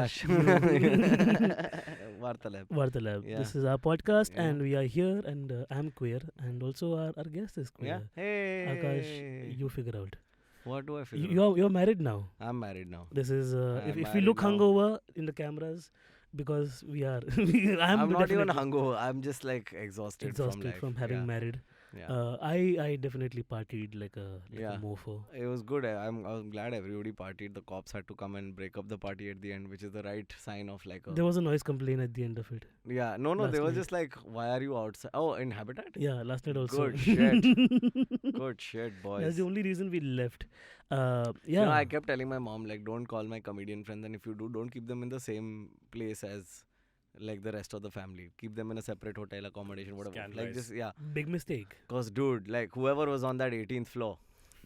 Aakash. Varta. Vartalab. Yeah. This is our podcast, Yeah. and we are here, and I'm queer, and also our guest is Yeah. queer. Akash, Hey. you figure out. What do I figure out? You're married now. I'm married now. This is I'm if we married look now. hungover in the cameras, because we are. I'm not even definitely hungover. I'm just like exhausted from exhausted life. from having yeah. married. Yeah. I definitely partied like a Yeah. mofo. It was good. I'm glad everybody partied. The cops had to come and break up the party at the end, which is the right sign of like a. There was a noise complaint at the end of it. Yeah. No. last They were night. just like, why are you outside? Oh, in Habitat. Yeah, last night also. Good shit. Good shit, boys. That's the only reason we left. Yeah. You know, I kept telling my mom, like, don't call my comedian friends, and if you do, don't keep them in the same place as like the rest of the family. Keep them in a separate hotel accommodation, whatever. Like, Scandalized. just, yeah. Big mistake. Because, dude, like, whoever was on that 18th floor,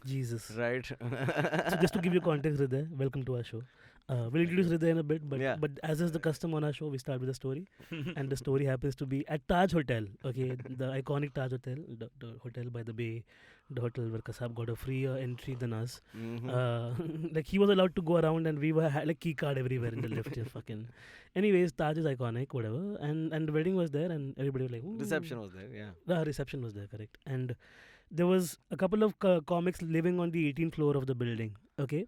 Jesus. right? So just to give you context, Hriday, welcome to our show. We'll introduce Hriday in a bit, but Yeah. as is the custom on our show, we start with a story, and the story happens to be at Taj Hotel. Okay, the iconic Taj Hotel, the hotel by the bay, the hotel where Kasab got a free entry than us. Like he was allowed to go around, and we were like key card everywhere in the lift. Fucking. Anyways, Taj is iconic, whatever, and the wedding was there, and everybody was like, ooh. Reception was there, yeah. The reception was there, correct. And there was a couple of comics living on the 18th floor of the building, okay?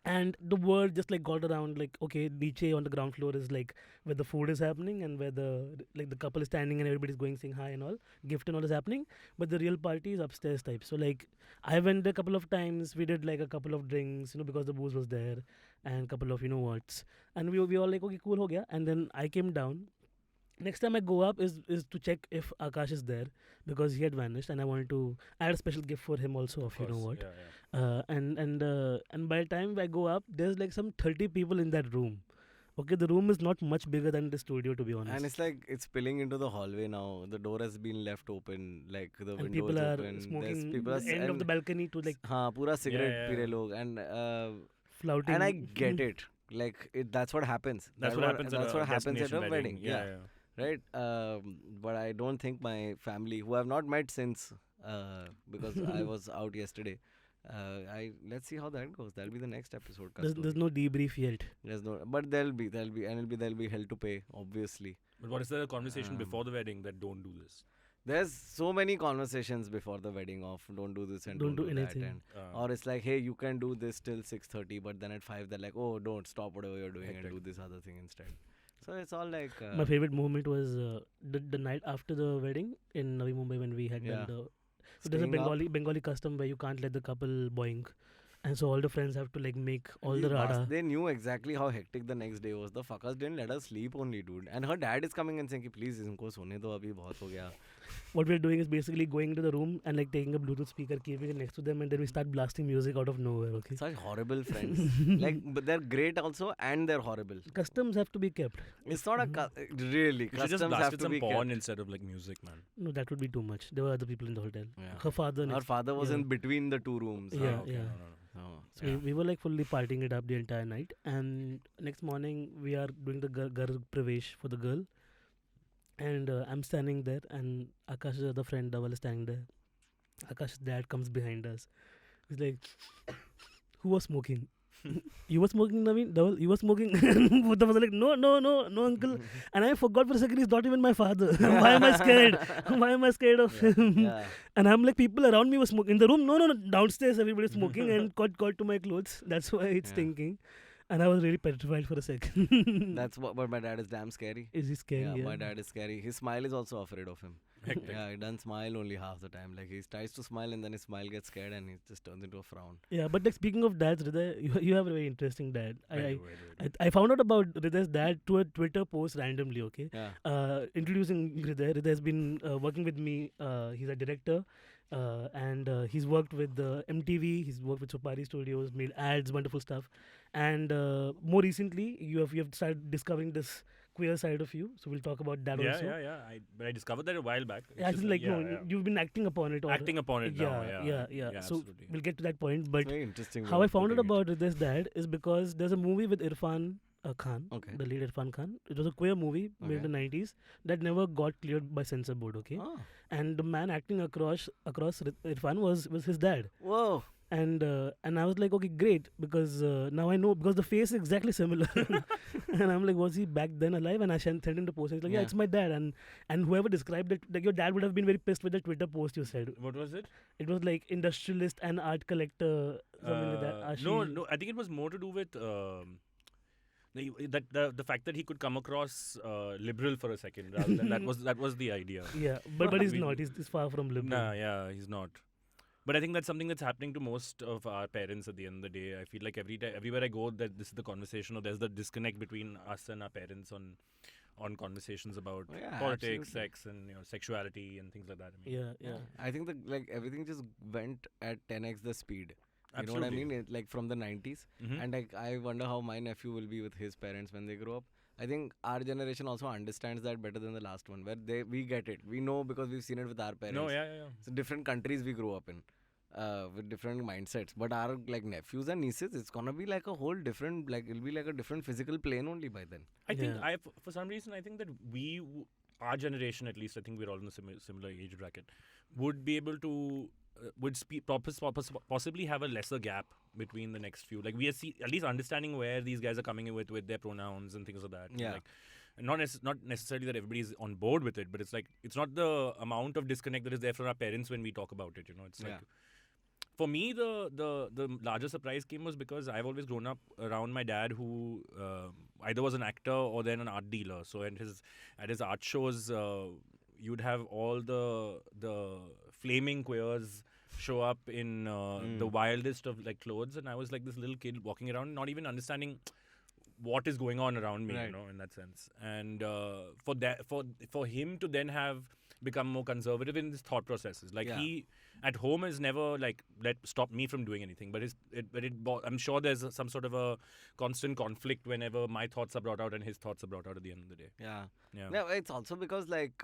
And the word just like got around, like, okay, Niche on the ground floor is like where the food is happening and where the couple is standing and everybody's going saying hi and all, gift and all is happening. But the real party is upstairs type. So like I went there a couple of times. We did like a couple of drinks, because the booze was there, and a couple of whats. And we all like, okay, cool ho gaya. And then I came down. Next time I go up is to check if Akash is there, because he had vanished, and I had a special gift for him also of you know what. Yeah. And by the time I go up, there's like some 30 people in that room. Okay, the room is not much bigger than the studio, to be honest. And it's like, it's spilling into the hallway now. The door has been left open, like the And window people is are open. smoking people the end of the balcony to like हाँ पूरा cigarette yeah, P रहे yeah. लोग and flouting. and I get it. Like that's what happens. That's what happens. That's at what a happens at a destination wedding. Yeah. Right. But I don't think my family, who I've not met since, because I was out yesterday. Let's see how that goes. That'll be the next episode. There's no debrief yet. There's no, but there'll be hell to pay, obviously. But what is there a conversation before the wedding that don't do this? There's so many conversations before the wedding of don't do this and Don't do that, anything. and or it's like, hey, you can do this till 6:30, but then at 5 they're like, oh, don't stop whatever you're doing and Hectic. do this other thing instead. So it's all like My favorite moment was the night after the wedding in Navi Mumbai when we had Yeah. done the. So there's a staying up. Bengali custom where you can't let the couple boing, and so all the friends have to like make all the These rada. They knew exactly how hectic the next day was. The fuckers didn't let us sleep only, dude. And her dad is coming and saying, ki, please, इनको सोने दो अभी बहुत हो गया. What we're doing is basically going into the room and like taking a Bluetooth speaker, keeping it next to them, and then we start blasting music out of nowhere. Okay. Such horrible friends. Like, but they're great also, and they're horrible. Customs have to be kept. It's not a really. You should just Customs have blasted to some be porn kept. instead of like music, man. No, that would be too much. There were other people in the hotel. Yeah. Her father. Her Next, father was yeah. in between the two rooms. Yeah, Okay, yeah. no. Oh, So we were like fully partying it up the entire night, and next morning we are doing the gar pravesh for the girl, and I'm standing there, and Akash's other friend Dhaval is standing there. Akash's dad comes behind us. He's like, "Who was smoking? You were smoking, Navin? Dhaval, you were smoking?" And both of us are like, "No, uncle." And I forgot for a second he's not even my father. Why am I scared? Why am I scared of him? yeah. And I'm like, people around me were smoking. In the room, no, downstairs everybody's smoking and got to my clothes. That's why it's Yeah. stinking. And I was really petrified for a second. That's what. But my dad is damn scary. Is he scary? Yeah, Yeah. my dad is scary. His smile is also afraid of him. Hectic. Yeah, he doesn't smile only half the time. Like he tries to smile and then his smile gets scared and he just turns into a frown. Yeah, but like speaking of dads, Hriday, you have a very interesting dad. Wait. I found out about Hriday's dad through a Twitter post randomly, okay? Yeah. Introducing Hriday. Hriday has been working with me. He's a director. And he's worked with MTV, he's worked with Supari Studios, made ads, wonderful stuff. And more recently, you have started discovering this queer side of you. So we'll talk about that also. Yeah. But I discovered that a while back. It's I just think like yeah, no, yeah. you've been acting upon it. Or, Acting upon it now. Yeah. So absolutely. we'll get to that point. But It's very interesting. how way I of found out putting it. about Hriday's dad is because there's a movie with Irfan Khan, Okay. the lead Irfan Khan. It was a queer movie made in the 90s that never got cleared by censor board, okay? Oh. And the man acting across Irfan was his dad. Whoa. And I was like, okay, great, because now I know, because the face is exactly similar. And I'm like, was he back then alive? And I sent him the post. He's like, yeah, Yeah. it's my dad. And whoever described it, like, your dad would have been very pissed with the Twitter post you said. What was it? It was like industrialist and art collector, something like that. No, Ashish. no. I think it was more to do with the fact that he could come across liberal for a second. Rather than that was the idea. Yeah, but he's We- not. He's far from liberal. Nah, yeah, he's not. But I think that's something that's happening to most of our parents at the end of the day. I feel like everywhere I go, that this is the conversation, or there's the disconnect between us and our parents on conversations about Oh, yeah, politics, absolutely. sex, and sexuality and things like that. I mean, Yeah. I think like everything just went at 10x the speed. You know absolutely. what I mean? Like from the 90s. Mhm. And like I wonder how my nephew will be with his parents when they grow up. I think our generation also understands that better than the last one, where we get it. We know because we've seen it with our parents. No, yeah. So different countries we grew up in, with different mindsets. But our like nephews and nieces, it's gonna be like a whole different, like it'll be like a different physical plane only by then. I think Yeah. for some reason, I think that our generation at least, I think we're all in a similar age bracket, would be able to possibly have a lesser gap between the next few. Like we are at least understanding where these guys are coming in with their pronouns and things like that. Yeah. Like, not necessarily that everybody's on board with it, but it's like it's not the amount of disconnect that is there from our parents when we talk about it. It's like. Yeah. For me, the larger surprise came was because I've always grown up around my dad, who either was an actor or then an art dealer. So at his art shows, you'd have all the flaming queers show up in the wildest of like clothes, and I was like this little kid walking around, not even understanding what is going on around me, Right. in that sense. And for him to then have become more conservative in his thought processes, like Yeah. he at home has never like stopped me from doing anything, but I'm sure there's some sort of a constant conflict whenever my thoughts are brought out and his thoughts are brought out at the end of the day. Yeah. Yeah. No, it's also because like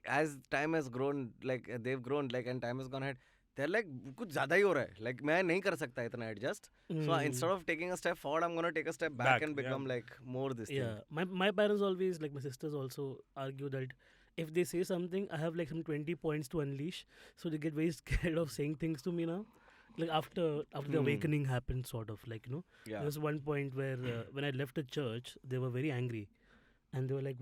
as time has grown, like they've grown, like and time has gone ahead. They're like कुछ ज़्यादा ही हो रहा है. Like मैं नहीं कर सकता इतना adjust. So instead of taking a step forward, I'm gonna take a step back and yeah. become like more this Yeah, thing. my parents always, like my sisters also argue that if they say something, I have like some 20 points to unleash. So they get very scared of saying things to me now. Like after the awakening happened, sort of like Yeah. there was one point where when I left the church, they were very angry, and they were like,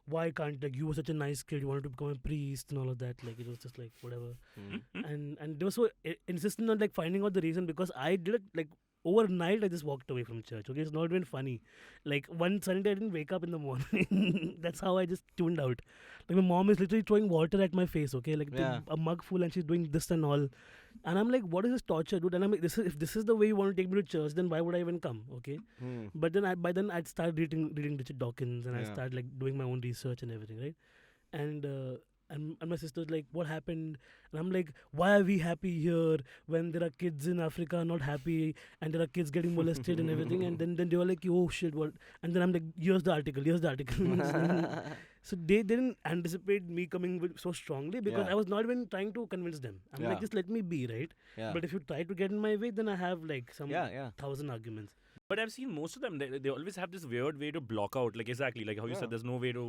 why can't, like, you were such a nice kid, you wanted to become a priest and all of that. Like it was just like whatever. And they were so insistent on like finding out the reason, because I did it like overnight. I just walked away from church. Okay, it's not even funny. Like one Sunday I didn't wake up in the morning. That's how I just tuned out. Like my mom is literally throwing water at my face. Okay, like Yeah. a mug full, and she's doing this and all. And I'm like, what is this torture, dude? And I'm like, if this is the way you want to take me to church, then why would I even come? Okay. But then by then I'd start reading Richard Dawkins, and I Yeah. start like doing my own research and everything, right? And and my sister's like, what happened? And I'm like, why are we happy here when there are kids in Africa not happy, and there are kids getting molested and everything? And then they were like, oh shit, what? And then I'm like, here's the article. So they didn't anticipate me coming with so strongly, because Yeah. I was not even trying to convince them. I'm Yeah. like, just let me be, right? Yeah. But if you try to get in my way, then I have like some Yeah. 1,000 arguments. But I've seen most of them, they always have this weird way to block out, like exactly like how you Yeah. said, there's no way to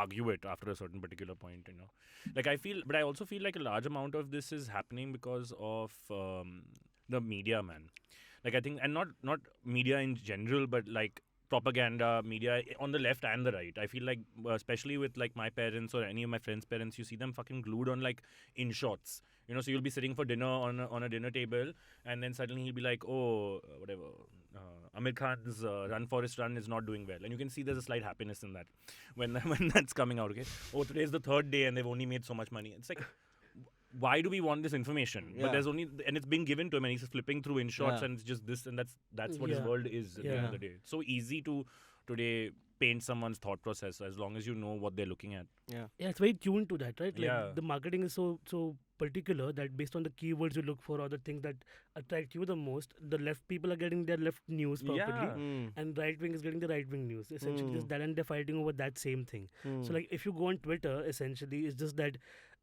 argue it after a certain particular point, Like but I also feel like a large amount of this is happening because of the media, man. Like I think, and not media in general, but like propaganda media on the left and the right. I feel like, especially with like my parents or any of my friends' parents, you see them fucking glued on like in shots. So you'll be sitting for dinner on a dinner table, and then suddenly he'll be like, oh, whatever, Amir Khan's Run Forest Run is not doing well, and you can see there's a slight happiness in that when that's coming out. Okay, oh, today's the third day and they've only made so much money. It's like, why do we want this information? Yeah. But there's only, and it's being given to him, and he's flipping through in shots, Yeah. and it's just this, and that's what his Yeah. world is at the end of Yeah. the day. It's so easy to today paint someone's thought process as long as you know what they're looking at. Yeah, it's very tuned to that, right? Like Yeah. the marketing is so particular that based on the keywords you look for or the things that attract you the most, the left people are getting their left news properly, Yeah. and right wing is getting the right wing news. Essentially, just that, and they're fighting over that same thing. So like if you go on Twitter, essentially it's just that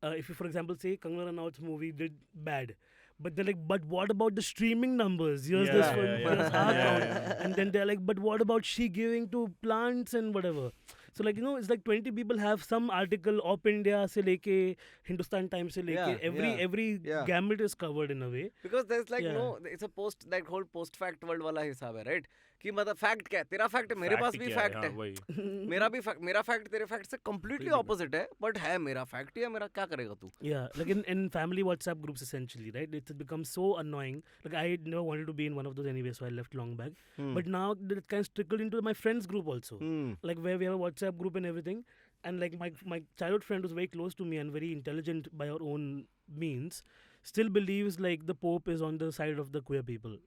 if you, for example, say Kangana Ranaut's movie did bad, but they're like, but what about the streaming numbers? Here's this Yeah, one, yeah, here's yeah. our Yeah, count. yeah. And then they're like, but what about she giving to plants and whatever? So like it's like 20 people have some article Op India se leke Hindustan Times se leke every yeah. gamut is covered in a way. Because there's like Yeah. it's a post that whole post fact world वाला हिसाब है, right? कि मतलब fact क्या है, तेरा fact है, मेरे पास भी fact है, मेरा fact तेरे fact से completely opposite है, but है मेरा fact ही है, मेरा क्या करेगा तू? Yeah, like in family WhatsApp groups essentially, right? It's become so annoying. Like I never wanted to be in one of those anyway, so I left long back. But now it kind of trickled into my friends group also, like where we have a WhatsApp group and everything. And like my childhood friend was very close to me and very intelligent by our own means, still believes like the Pope is on the side of the queer people.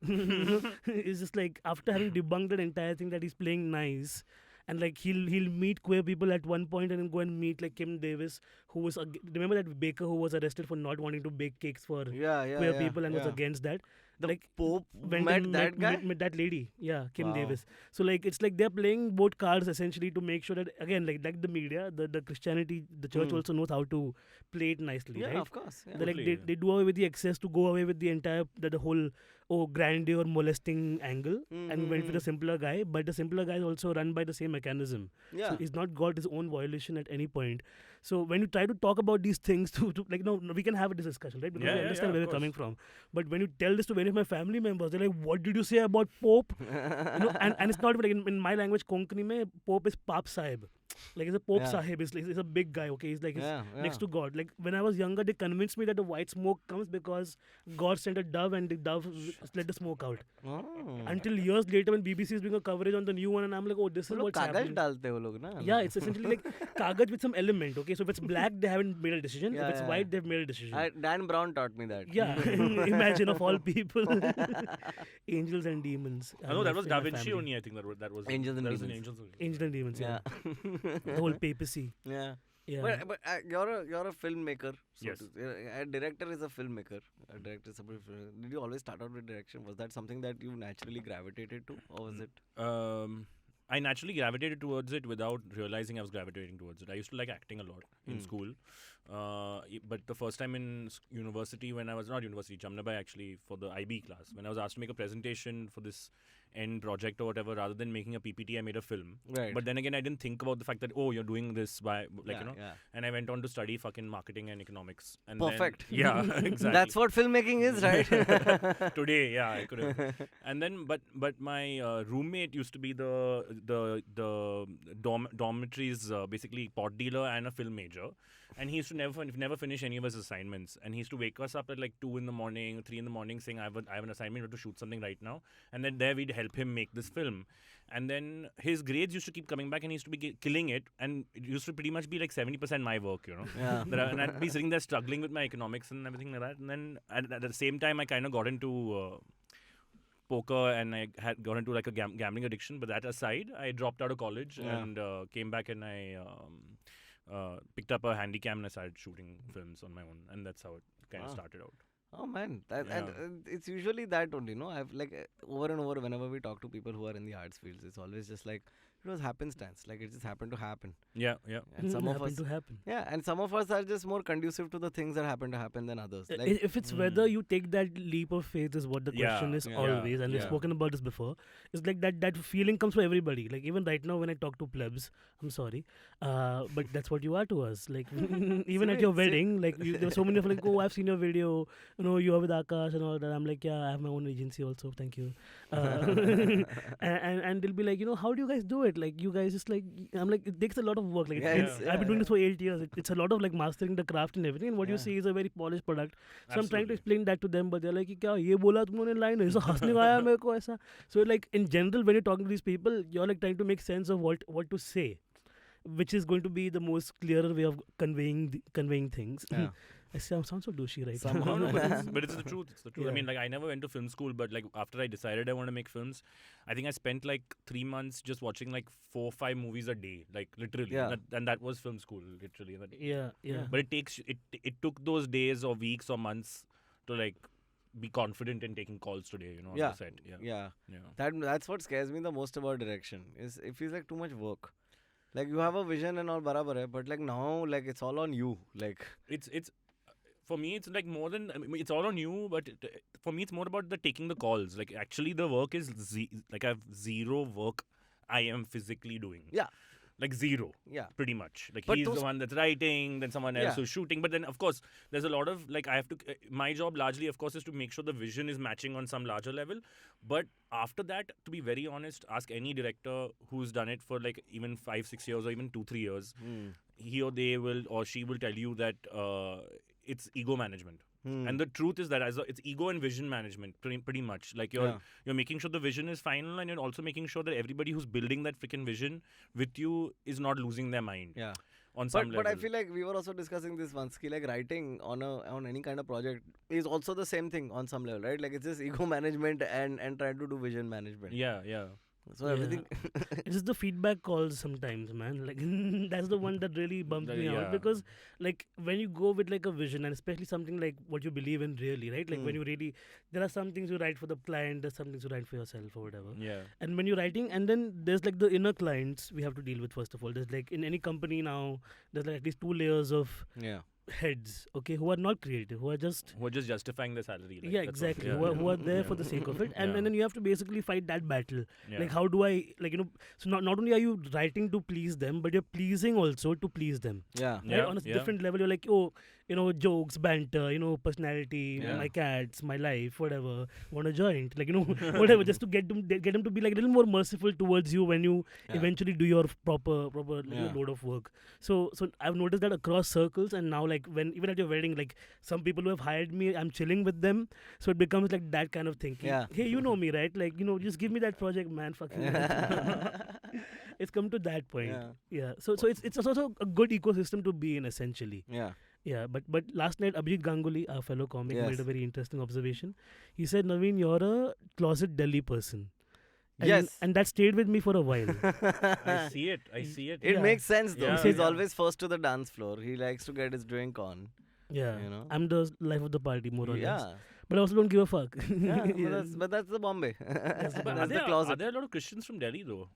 It's just like after having debunked that entire thing that he's playing nice. And like he'll meet queer people at one point and then go and meet like Kim Davis, who was remember that baker who was arrested for not wanting to bake cakes for queer people and was against that. The like Pope went met and that guy? met that lady, Kim Wow. Davis. So like it's like they're playing both cards essentially to make sure that again like the media, the Christianity, the church also knows how to play it nicely, Yeah, right? of course. Yeah. They, like Totally, they do away with the excess to go away with the entire the whole grandeur molesting angle and went with a simpler guy, but the simpler guy is also run by the same mechanism. Yeah. So he's not got his own violation at any point. So when you try to talk about these things to like no, we can have a discussion, right? Because we understand where we're coming from. But when you tell this to any of my family members, they're like, "What did you say about Pope?" And it's not like in my language, Konkani mein Pope is Paap Sahib. Like he's a Pope Sahib. He's a big guy. Okay, he's like next to God. Like when I was younger, they convinced me that the white smoke comes because God sent a dove and the dove let the smoke out. Oh. Until years later, when BBC is doing a coverage on the new one, and I'm like, oh, this is what's happening. डालते हो लोग ना? Yeah, it's essentially like kagaj with some element. Okay, so if it's black, they haven't made a decision. Yeah, If it's white, they've made a decision. Dan Brown taught me that. Yeah, imagine of all people, angels and demons. I know that was in Da my Vinci family. only. I think that was Angels and that was in Demons. Angels and Angels and demons. Yeah, the whole papacy. Yeah. Yeah. But you're a filmmaker. So Yes. a director is a filmmaker. A director is a filmmaker. Did you always start out with direction? Was that something that you naturally gravitated to, or was it? I naturally gravitated towards it without realizing I was gravitating towards it. I used to like acting a lot in school. But the first time in university, when I was not university, Jamnabai actually, for the IB class, when I was asked to make a presentation for this end project or whatever, rather than making a PPT, I made a film. Right. But then again, I didn't think about the fact that, oh, you're doing this by, like, Yeah. and I went on to study fucking marketing and economics. And Perfect. Then, yeah, exactly. That's what filmmaking is, right? Today, yeah, I could have. And then, but my roommate used to be the dormitory's basically pot dealer and a film major, and he used to never finish any of his assignments. And he used to wake us up at like 2 in the morning, 3 in the morning, saying, "I have an assignment, we have to shoot something right now." And then there we'd help him make this film. And then his grades used to keep coming back, and he used to be killing it. And it used to pretty much be like 70% my work, Yeah. And I'd be sitting there struggling with my economics and everything like that. And then at the same time, I kind of got into poker, and I had got into like a gambling addiction. But that aside, I dropped out of college and came back, and I picked up a handycam and I started shooting films on my own. And that's how it kind of started out. Oh man, and it's usually that only, no? I've like over and over whenever we talk to people who are in the arts fields, it's always just like it was happenstance, like it just happened to happen. Yeah. And some of happened us, to happen. yeah, and some of us are just more conducive to the things that happen to happen than others. Like, If it's whether you take that leap of faith is what the question is always, and we've spoken about this before. It's like that feeling comes for everybody. Like even right now when I talk to plebs, I'm sorry, but that's what you are to us. Like even at your wedding, like there were so many of like, oh, I've seen your video, you are with Aakash and all that. I'm like, yeah, I have my own agency also. Thank you. And they'll be like, how do you guys do it? Like you guys just like, I'm like, it takes a lot of work. Like I've been doing this for 8 years. It's a lot of like mastering the craft and everything. And what you see is a very polished product. So I'm trying to explain that to them, but they're like, "Kya ye bola tumne line? ऐसा हंसने आया मेरे को ऐसा." So like in general, when you're talking to these people, you're like trying to make sense of what to say, which is going to be the most clearer way of conveying things. Yeah. I sound so douchey right Somehow, now. but it's the truth. It's the truth. I mean, like I never went to film school, but like after I decided I want to make films, I think I spent like 3 months just watching like 4 or 5 movies a day, like literally. Yeah. And that was film school, literally. Yeah. But it took those days or weeks or months to like be confident in taking calls today, on the set. Yeah. That's what scares me the most about direction. Is it feels like too much work. Like you have a vision and all barabar hai, but like now like it's all on you. Like It's for me, it's like more than, I mean, it's all on you, but for me, it's more about the taking the calls. Like actually the work is like I have zero work I am physically doing. Yeah. like zero. Yeah. Pretty much. Like But he's the those- one that's writing, then someone else Yeah. who's shooting. But then, of course, there's a lot of like I have to. My job largely, of course, is to make sure the vision is matching on some larger level. But after that, to be very honest, ask any director who's done it for like even 5-6 years or even 2-3 years. He or they will or she will tell you that it's ego management. And the truth is that it's ego and vision management pretty much. Like you're making sure the vision is final, and you're also making sure that everybody who's building that freaking vision with you is not losing their mind. Yeah. On some level. But I feel like we were also discussing this once. Like writing on any kind of project is also the same thing on some level, right? Like it's just ego management and trying to do vision management. Yeah. So Yeah. everything. It's just the feedback calls sometimes, man. Like that's the one that really bumps me out, because like when you go with like a vision, and especially something like what you believe in really, right? Like when you really, there are some things you write for the client, there's some things you write for yourself or whatever. Yeah. And when you're writing, and then there's like the inner clients we have to deal with first of all. There's like in any company now, there's like at least 2 layers of Yeah. heads, okay, who are not creative, who are just Who are just justifying the salary. Like, yeah, that's all. exactly. Yeah. Who are there for the sake of it, and then you have to basically fight that battle. Yeah. Like how do I, like, you know, so not only are you writing to please them, but you're pleasing also to please them. Yeah. Yeah, Right? On a different level, you're like, oh, you know, jokes, banter, you know, personality, Yeah. my cats, my life, whatever. Want a joint, like, you know, whatever, just to get them to be like a little more merciful towards you when you eventually do your proper load of work. So I've noticed that across circles, and now like when even at your wedding, like some people who have hired me, I'm chilling with them, so it becomes like that kind of thinking. Yeah. Hey, you know me, right? Like, you know, just give me that project, man. Fucking. It's come to that point. Yeah. So it's also a good ecosystem to be in, essentially. Yeah. Yeah, but last night Abhijit Ganguly, our fellow comic, Yes. made a very interesting observation. He said, Naveen, you're a closet Delhi person. And, Yes. and that stayed with me for a while. I see it. It Yeah. makes sense though. Yeah. He's Yeah. always first to the dance floor. He likes to get his drink on. Yeah. You know? I'm the life of the party, more or less. Yeah. But I also don't give a fuck. Yeah. Yeah. But that's the Bombay. That's But the are closet. there a lot of Christians from Delhi though?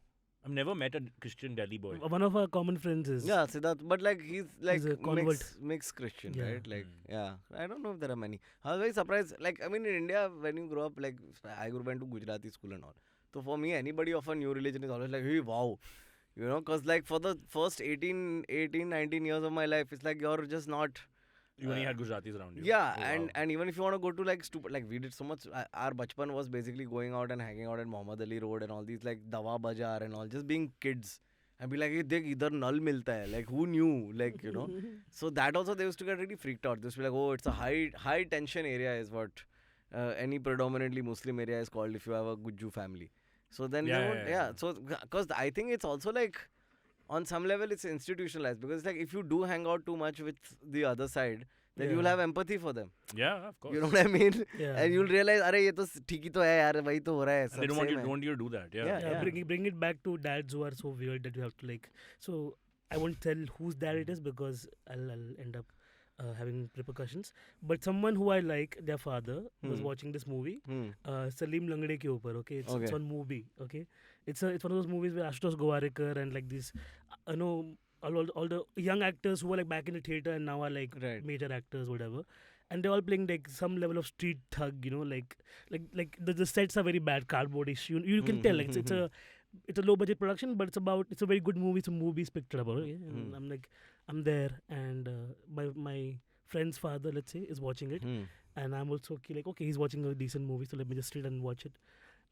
I've never met a Christian Delhi boy. One of our common friends is. Yeah, Siddharth. But like he's like a convert. mixed Christian, Yeah. right? Like yeah. I don't know if there are many. I was very surprised. Like I mean in India when you grow up, like I grew up into Gujarati school and all. So for me anybody of a new religion is always like, hey wow. You know, because like for the first 18, 19 years of my life, it's like you're just not. You only had Gujaratis around you. Yeah, Oh, and wow. and even if you want to go to like stupid, like we did so much. Our bachpan was basically going out and hanging out at Muhammad Ali Road and all these like Dawa Bazaar and all, just being kids. And be like, hey, dekh, idhar nal milta hai. Like who knew? Like you know. So that also they used to get really freaked out. They used to be like, oh, it's a high tension area is what any predominantly Muslim area is called if you have a Gujju family. So then Yeah. So because I think it's also like on some level it's institutionalized, because like if you do hang out too much with the other side, then you'll have empathy for them. Yeah, of course. You know what I mean? Yeah. And you'll realize, अरे ये तो ठीक ही तो है यार, वही तो हो रहा है. And they सब don't want same you, है. don't want you to do that. Yeah. Yeah. Bring it back to dads who are so weird that you have to like. So I won't tell whose dad it is because I'll end up having repercussions. But someone who I like, their father, was watching this movie, Salim Langde ke upar. Okay, it's Okay. one movie. Okay, it's one of those movies where Ashutosh Gowarikar and like these, all the young actors who were like back in the theater and now are like Right. major actors, whatever. And they're all playing like some level of street thug, you know, like the sets are very bad, cardboardish. You can tell like it's a low budget production, but it's a very good movie. It's a movie picture about it. Yeah? And I'm like, I'm there, and my friend's father, let's say, is watching it, and I'm also okay, he's watching a decent movie, so let me just sit and watch it.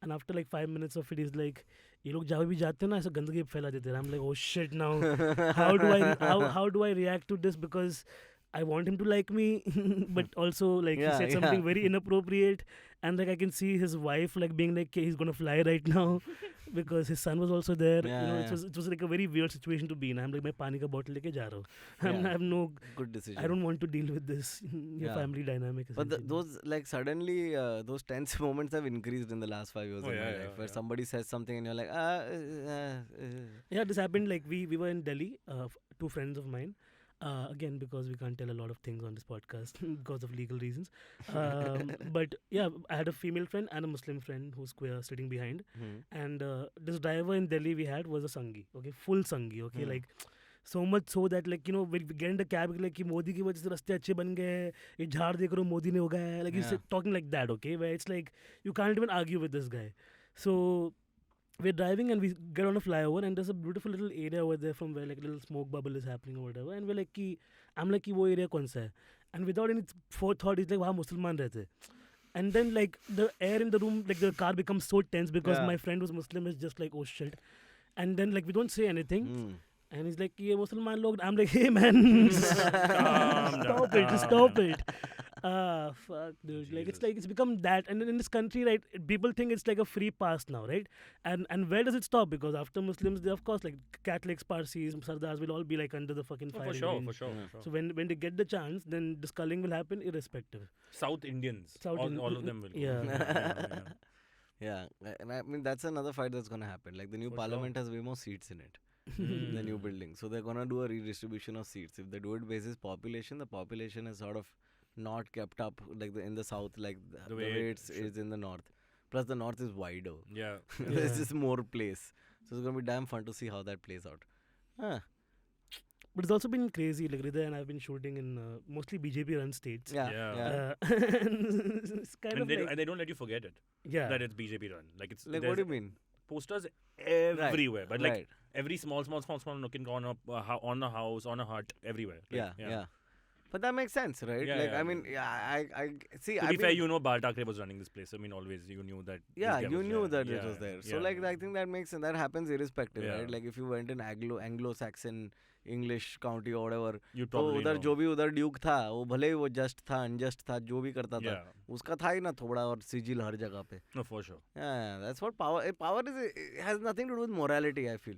And after like 5 minutes of it, he's like, ये लोग जहाँ भी जाते हैं ना ऐसा गंदगी फैला देते हैं. I'm like, oh shit, now how do I react to this, because I want him to like me, but also like he said something very inappropriate, and like I can see his wife like being like, he's gonna fly right now, because his son was also there. It was like a very weird situation to be in. I'm like, मैं पानी का bottle लेके जा रहा हूँ. I have no good decision. I don't want to deal with this. Your family dynamic. But those like suddenly those tense moments have increased in the last 5 years of my life, where somebody says something and you're like, yeah, this happened like we were in Delhi, two friends of mine. Again, because we can't tell a lot of things on this podcast because of legal reasons. But yeah, I had a female friend and a Muslim friend who's queer sitting behind. And this driver in Delhi we had was a Sangi, okay, full Sangi, okay, like so much so that like, you know, when we get in the cab, like कि मोदी की वजह से रास्ते अच्छे बन गए, ये झाड़ देख रहे हो मोदी ने हो गया, like he's talking like that, okay, where it's like you can't even argue with this guy. So we're driving and we get on a flyover and there's a beautiful little area over there from where like a little smoke bubble is happening or whatever. And we're like, ki, I'm like, ki, wo area kaun sa hai? And without any forethought, it's like, wahan Musliman rehte. And then like the air in the room, like the car becomes so tense because Yeah. my friend who's Muslim is just like, oh shit. And then like we don't say anything. Mm. And he's like, ye Musliman log. I'm like, hey man, stop it, stop it. Ah, fuck, dude. Like it's become that. And then in this country, right, people think it's like a free pass now, right? And where does it stop? Because after Muslims, they of course like Catholics, Parsis, Sardars will all be like under the fucking fire. For sure, for sure. So when they get the chance, then the sculling will happen irrespective. South Indians, South all of them will go. Yeah. Yeah, and I mean that's another fight that's gonna happen. Like the new For parliament has way more seats in it. The new building, so they're gonna do a redistribution of seats. If they do it basis population, the population is sort of not kept up like in the south, like the way it it's should. is in the north. Plus the north is wider. Yeah. There's Yeah. just more place, so it's gonna be damn fun to see how that plays out. Huh. But it's also been crazy. Like Hridaye and I've been shooting in mostly BJP run states. Yeah, Yeah. yeah. And it's kind And of they, like, and they don't let you forget it. yeah. That it's BJP run. Like it's Like there's what do you mean? posters everywhere, but like Right. every small nook and corner, on a house, on a hut, everywhere. Like, Yeah. But that makes sense, right? Yeah, like yeah. I mean, I see. To I be fair, mean, you know, Bal Thackeray was running this place. I mean, always you knew that. this yeah, guy you was knew there. that it Yeah, was there. So yeah. like I think that makes that happens irrespective, Yeah. right? Like if you went in Anglo-Saxon English county or whatever, You'd तो probably उधर know. जो भी उधर Duke था वो भले ही वो just था अनजस्ट था जो भी करता था Yeah, उसका था ही ना थोड़ा और सिजिल हर जगह पे. no, for sure. Yeah, that's what power is. It has nothing to do with morality, I feel.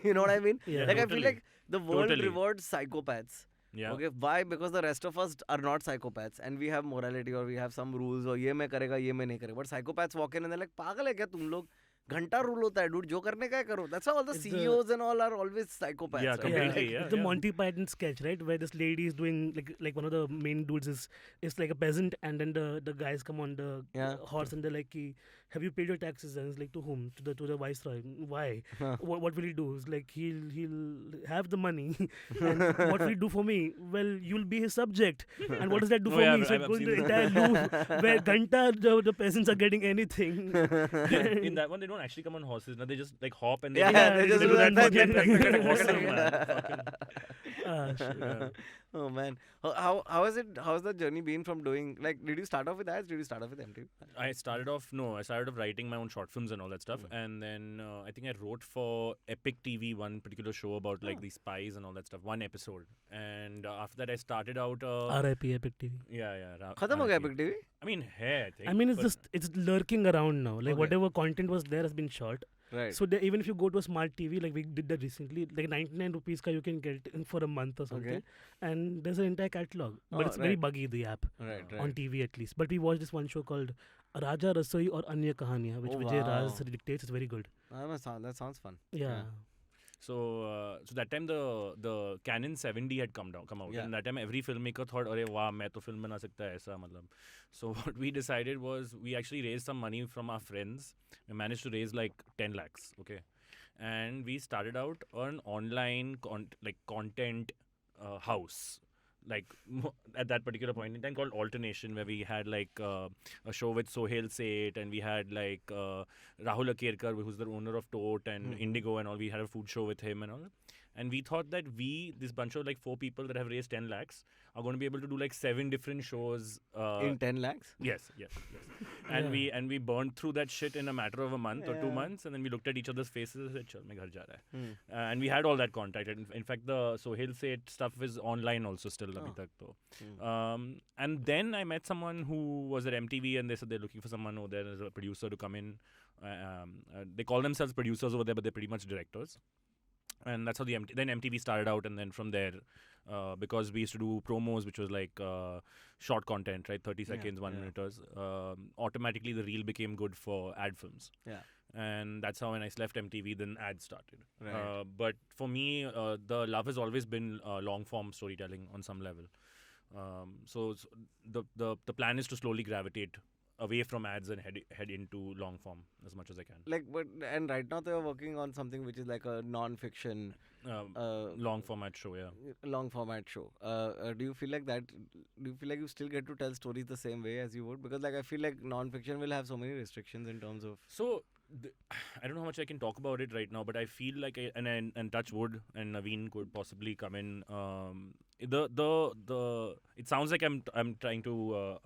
You know what I mean? Yeah. Like I feel Totally. like the world Totally. rewards psychopaths. Yeah. Okay, why? Because the rest of us are not psychopaths and we have morality or we have some rules or ये मैं करेगा ये मैं नहीं करेगा. But psychopaths walk in and they're like पागल है क्या तुम लोग? घंटा रूल होता है dude, जो करने का है करो. That's why all the It's the- CEOs and all are always psychopaths. Yeah, right? completely. Yeah, yeah, the yeah. Monty Python sketch, right, where this lady is doing like one of the main dudes is like a peasant, and then the guys come on the Yeah. horse and they're like, "Ki, have you paid your taxes?" And it's like, to whom? To the viceroy. Why? Huh. What will he do? It's like he'll have the money, and what will he do for me? Well, you'll be his subject, and what does that do Oh, for yeah, me? So I've it goes seen the this. entire loop where Ganta the peasants are getting anything. In that one, they don't actually come on horses. No, they just like hop and they Yeah, do Yeah, they just they do do that. that Fucking fucking- awesome, man. Fucking- Shit. yeah. Oh man, how is it? How's the journey been from doing? Like, did you start off with ads? Did you start off with MTV? I started off writing my own short films and all that stuff, and then I think I wrote for Epic TV one particular show about like the spies and all that stuff, one episode, and after that I started out. R.I.P. Epic TV. खत्म हो गया RIP. Epic TV? I mean, hey, I think. I mean, but- it's lurking around now. Like Okay. whatever content was there has been shot. Right. So there, even if you go to a smart TV, like we did that recently, like 99 rupees ka you can get in for a month or something, and there's an entire catalog. But Oh, it's very right. buggy, the app Right. on TV at least. But we watched this one show called Raja Rasoi or Anya Kahaniyan, which Oh, Vijay Raj wow. dictates. It's very good. That sounds fun. Yeah. So that time the Canon 7D had come out, Yeah. and that time every filmmaker thought, "अरे वाह, मैं तो film बना सकता है ऐसा मतलब." So what we decided was we actually raised some money from our friends. We managed to raise like 10 lakhs, okay, and we started out an online content house. Like at that particular point in time called Alternation, where we had like a show with Sohail Seth, and we had like Rahul Akerkar, who's the owner of Tote and Indigo and all. We had a food show with him and all. And we thought that this bunch of like 4 people that have raised 10 lakhs are going to be able to do like 7 different shows. In 10 lakhs? Yes. And we burned through that shit in a matter of a month or 2 months, and then we looked at each other's faces and said, "Chal, main ghar ja raha hai." And we had all that contact. And in fact, the Sohail Seth stuff is online also still. Abhi tak to. And then I met someone who was at MTV, and they said they're looking for someone over there as a producer to come in. They call themselves producers over there, but they're pretty much directors. And that's how then MTV started out, and then from there, because we used to do promos, which was like short content, right, 30 seconds, 1 minuters. Automatically, the reel became good for ad films. Yeah. And that's how when I left MTV, then ads started. Right. But for me, the love has always been long form storytelling on some level. So the plan is to slowly gravitate away from ads and head into long form as much as I can. Like, and right now they are working on something which is like a non-fiction, Long format show, yeah. long format show. Do you feel like that? Do you feel like you still get to tell stories the same way as you would? Because like I feel like non-fiction will have so many restrictions in terms of. So I don't know how much I can talk about it right now, but I feel like and touch wood, and Naveen could possibly come in. It sounds like I'm trying to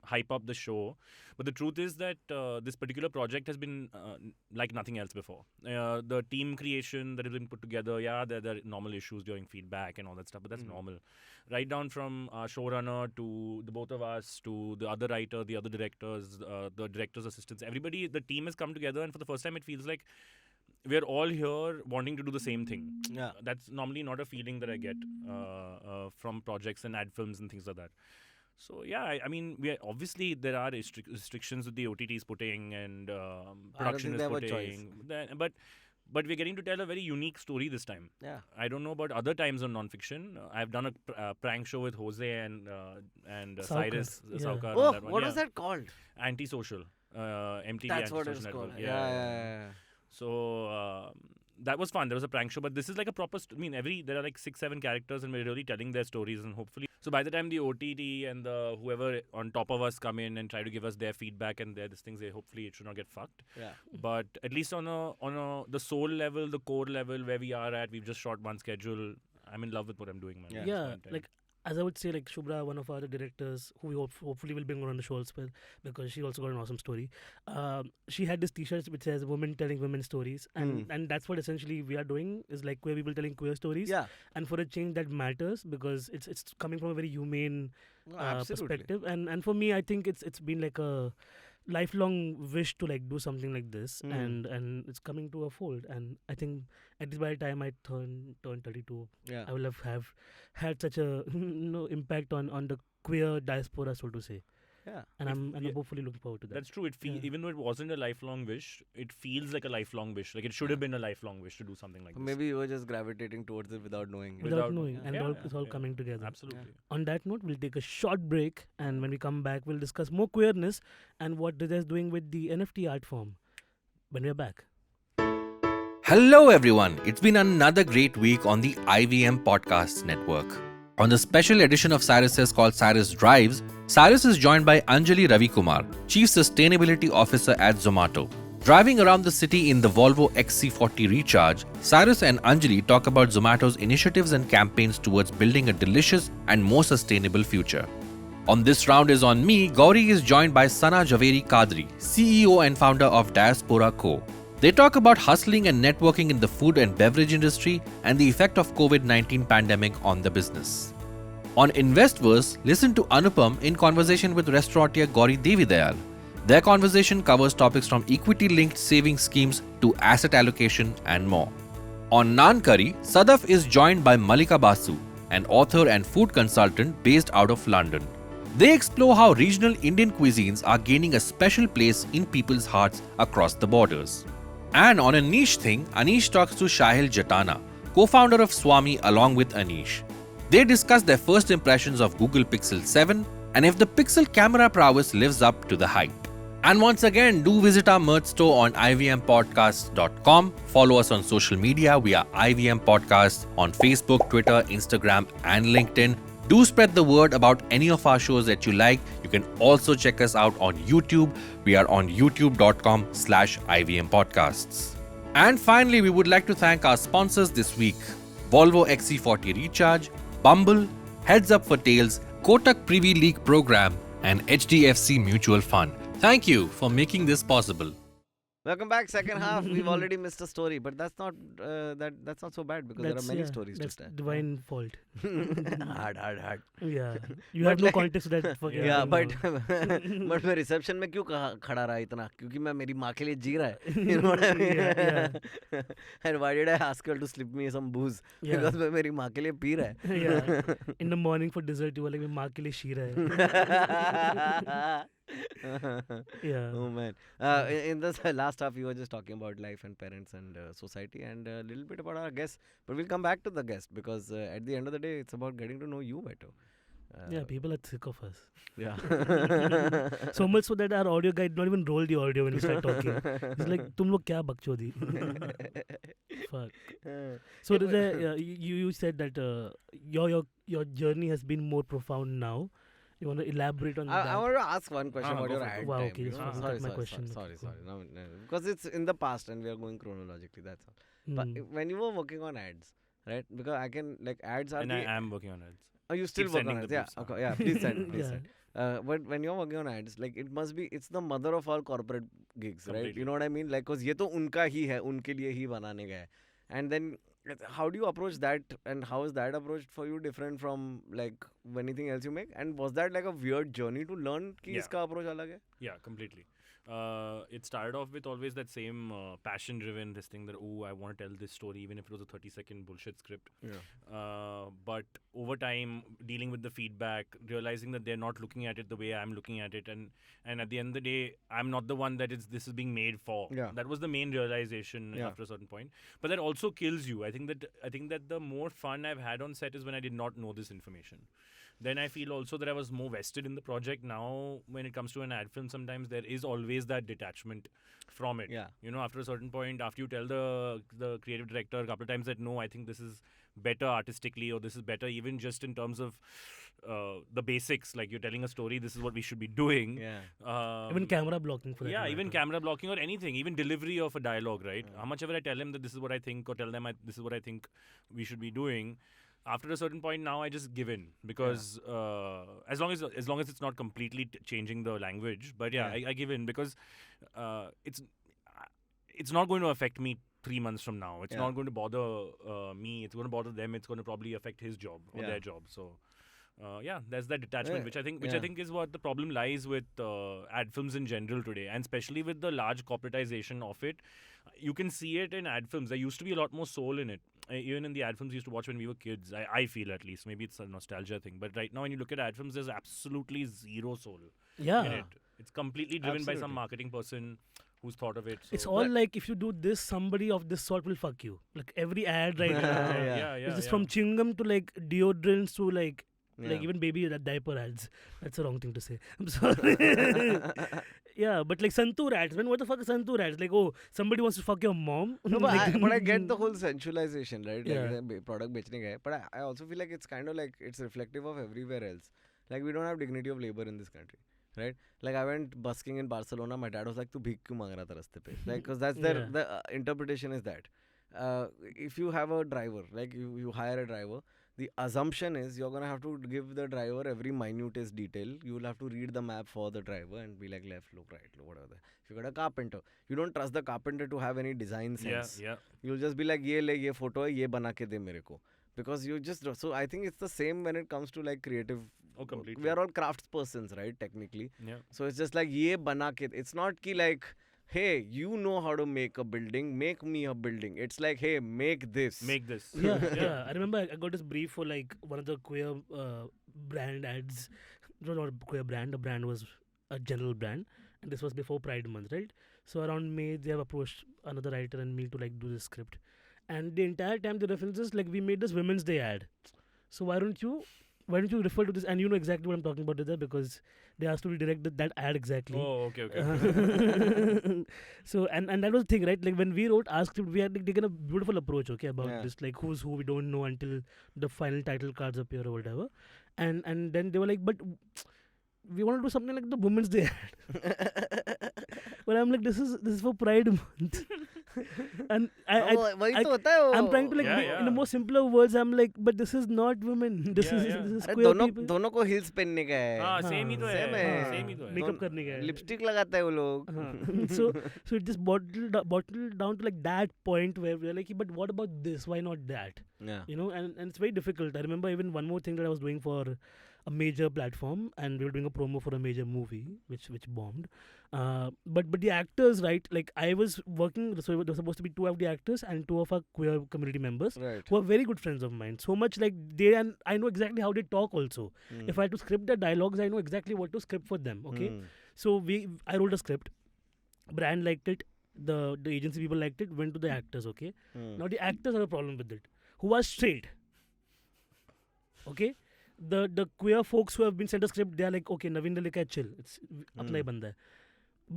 hype up the show, but the truth is that this particular project has been like nothing else before. The team creation that has been put together, yeah, there are normal issues during feedback and all that stuff, but that's normal. Right down from our showrunner to the both of us to the other writer, the other directors, the director's assistants, everybody, the team has come together, and for the first time, it feels like we're all here wanting to do the same thing. Yeah. That's normally not a feeling that I get from projects and ad films and things like that. So yeah, I mean, obviously there are restrictions that the OTT is putting and production is putting, but we're getting to tell a very unique story this time. Yeah. I don't know about other times on non-fiction. I've done a prank show with Jose and Cyrus Saukar. Oh, on that one. what was that called? Antisocial. MTV That's what Antisocial it's called. Network. Yeah. So that was fun. There was a prank show, but this is like a proper. There are like 6-7 characters, and we're really telling their stories, and hopefully. So by the time the OTT and the whoever on top of us come in and try to give us their feedback and their things, hopefully it should not get fucked. Yeah. But at least on the soul level, the core level where we are at, we've just shot one schedule. I'm in love with what I'm doing, man. Yeah, like as I would say, like Shubhra, one of our other directors, who we hopefully will bring on the show as well, because she also got an awesome story. She had this T-shirt which says "Women telling women stories," and that's what essentially we are doing, is like queer people telling queer stories. Yeah. And for a change that matters, because it's coming from a very humane Absolutely. perspective, and for me, I think it's been like a lifelong wish to like do something like this, and it's coming to a fold. And I think at least by the time I turn 32, Yeah. I will have had such a impact on the queer diaspora, so to say. Yeah. And I'm hopefully looking forward to that. That's true. Even though it wasn't a lifelong wish, it feels like a lifelong wish. Like it should have been a lifelong wish to do something like this. Maybe you were just gravitating towards it without knowing it. Without knowing, yeah. and Yeah, it's all coming together. Absolutely. On that note, we'll take a short break, and when we come back, we'll discuss more queerness and what Hridaye is doing with the NFT art form. When we're back. Hello everyone, it's been another great week on the IVM Podcasts Network. On the special edition of Cyrus Says called Cyrus Drives, Cyrus is joined by Anjali Ravikumar, Chief Sustainability Officer at Zomato. Driving around the city in the Volvo XC40 Recharge, Cyrus and Anjali talk about Zomato's initiatives and campaigns towards building a delicious and more sustainable future. On This Round Is On Me, Gauri is joined by Sana Javeri Kadri, CEO and founder of Diaspora Co. They talk about hustling and networking in the food and beverage industry and the effect of COVID-19 pandemic on the business. On Investverse, listen to Anupam in conversation with restaurateur Gauri Devidayal. Their conversation covers topics from equity-linked savings schemes to asset allocation and more. On Naan Curry, Sadaf is joined by Malika Basu, an author and food consultant based out of London. They explore how regional Indian cuisines are gaining a special place in people's hearts across the borders. And on a niche thing, Anish talks to Shahil Jatana, co-founder of Swami along with Anish. They discuss their first impressions of Google Pixel 7 and if the Pixel camera prowess lives up to the hype. And once again, do visit our merch store on ivmpodcast.com. Follow us on social media. We are IVM Podcasts on Facebook, Twitter, Instagram and LinkedIn. Do spread the word about any of our shows that you like. You can also check us out on YouTube. We are on youtube.com/IVM Podcasts. And finally, we would like to thank our sponsors this week: Volvo XC40 Recharge, Bumble, Heads Up for Tails, Kotak Privy League Program, and HDFC Mutual Fund. Thank you for making this possible. Welcome back. Second half. We've already missed a story, but that's not that's not so bad because there are many stories to that's tell. divine fault. hard. Yeah, you But have no like- context to that. Yeah, but मैं reception में क्यों खड़ा रहा इतना? क्योंकि मैं मेरी माँ के लिए जी रहा है. You know what I mean? And why did I ask her to slip me some booze? Because मैं मेरी माँ के लिए पी रहा है. Yeah. In the morning for dessert, you were like, "माँ के लिए शीरा है." Yeah. Oh man. In this last half, we were just talking about life and parents and society and a little bit about our guests. But we'll come back to the guest because at the end of the day, it's about getting to know you better. Yeah, people are sick of us. Yeah. So much so that our audio guy did not even roll the audio when we start talking. He's like, "तुम लोग क्या बकचोदी?" Fuck. So you said that your journey has been more profound now, You want to elaborate on I that? want to ask one question about go your for it, ad go. Wow, time. okay, you just know? forgot Sorry, my sorry, question. sorry, Okay, sorry. No, because it's in the past and we are going chronologically. That's all. But Hmm. when you were working on ads, right? Because I can like ads are And the. I am working on it. Oh, you still Keep work on sending it? the Yeah. briefs, huh? Okay. Yeah. Please send. Please Yeah. send. But when you're working on ads, like it must be, it's the mother of all corporate gigs, right? Completely. You know what I mean? Like, cause ये तो उनका ही है, उनके लिए ही बनाने गया है. And then, how do you approach that? And how is that approached for you different from like anything else you make? And was that like a weird journey to learn कि Yeah. इसका approach अलग है? Yeah, completely. It started off with always that same passion-driven this thing that I want to tell this story even if it was a 30-second bullshit script. Yeah. But over time, dealing with the feedback, realizing that they're not looking at it the way I'm looking at it, and at the end of the day, I'm not the one that this is being made for. Yeah. That was the main realization Yeah. after a certain point. But that also kills you. I think that the more fun I've had on set is when I did not know this information. Then I feel also that I was more vested in the project. Now, when it comes to an ad film, sometimes there is always that detachment from it. Yeah. You know, after a certain point, after you tell the creative director a couple of times that no, I think this is better artistically, or this is better even just in terms of the basics. Like you're telling a story, this is what we should be doing. Yeah. Even camera blocking for that. Yeah, even matter. camera blocking or anything, even delivery of a dialogue, right? How much ever I tell him that this is what I think, or tell them this is what I think we should be doing. After a certain point, now I just give in because as long as it's not completely changing the language, but yeah. I give in because it's not going to affect me 3 months from now. It's not going to bother me. It's going to bother them. It's going to probably affect his job or their job. So. There's that detachment, which I think is what the problem lies with ad films in general today, and especially with the large corporatization of it. You can see it in ad films. There used to be a lot more soul in it. Even in the ad films we used to watch when we were kids. I feel, at least, maybe it's a nostalgia thing. But right now, when you look at ad films, there's absolutely zero soul Yeah. in it. It's completely driven by some Absolutely. marketing person who's thought of it. So. It's all like if you do this, somebody of this sort will fuck you. Like every ad right now. yeah. It's just from chewing gum to like deodorants to like Yeah. even baby diaper ads. That's the wrong thing to say. I'm sorry. Yeah, but like Santoor ads. When what the fuck is Santoor ads? Like, oh, somebody wants to fuck your mom. No, but, Like, but I get the whole sensualization, right? Yeah. Like the product बेचने का है. But I also feel like it's kind of like it's reflective of everywhere else. Like we don't have dignity of labor in this country, right? Like I went busking in Barcelona. My dad was like, "तू भीख क्यों मांग रहा था रास्ते पे?" Like, because that's their Yeah. the interpretation is that if you have a driver, like you hire a driver. The assumption is you're gonna have to give the driver every minutest detail. You will have to read the map for the driver and be like left, look, right, look, whatever. If you got a carpenter, you don't trust the carpenter to have any design sense. Yeah. You'll just be like, ये ले ये photo है, ये बना के दे मेरे को. Because you just so I think it's the same when it comes to like creative. Oh, completely. We are all craftspersons, right? Technically. Yeah. So it's just like ये बना के. It's not ki like, hey, you know how to make a building, make me a building. It's like, hey, make this. Make this. Yeah. I remember I got this brief for like one of the queer brand ads. No, not a queer brand. The brand was a general brand, and this was before Pride Month, right? So around May, they have approached another writer and me to like do the script, and the entire time the references like we made this Women's Day ad. So why don't you refer to this? And you know exactly what I'm talking about there because they asked to direct that ad exactly. Oh, okay. So and that was the thing, right? Like when we wrote our script, we had like, taken a beautiful approach, okay, about Yeah. this, like who's who we don't know until the final title cards appear or whatever, and then they were like, but we want to do something like the Women's Day ad. But I'm like, this is for Pride Month, and वही तो होता है वो. I'm trying to like Yeah, in the most simpler words. I'm like, but this is not women. This Yeah, is yeah. this is अरे queer दोनों people. दोनों को heels पहनने का है. हाँ, same ही तो है. Same है. Same ही तो है. Makeup करने का है. लिपस्टिक लगाता है वो लोग. So it just bottled down to like that point where we're like, but what about this? Why not that? Yeah. You know, and it's very difficult. I remember even one more thing that I was doing for a major platform, and we were doing a promo for a major movie which bombed. But the actors, right? Like I was working, so there was supposed to be 2 of the actors and 2 of our queer community members Right. who are very good friends of mine. So much like they, and I know exactly how they talk also. Mm. If I had to script the dialogues, I know exactly what to script for them. Okay. Mm. So I wrote a script. Brand liked it. The agency people liked it. Went to the actors. Okay. Mm. Now the actors have a problem with it. Who are straight. Okay. The queer folks who have been sent a script, they are like, okay, Navin ne likha hai, chill. It's apna hi banda hai.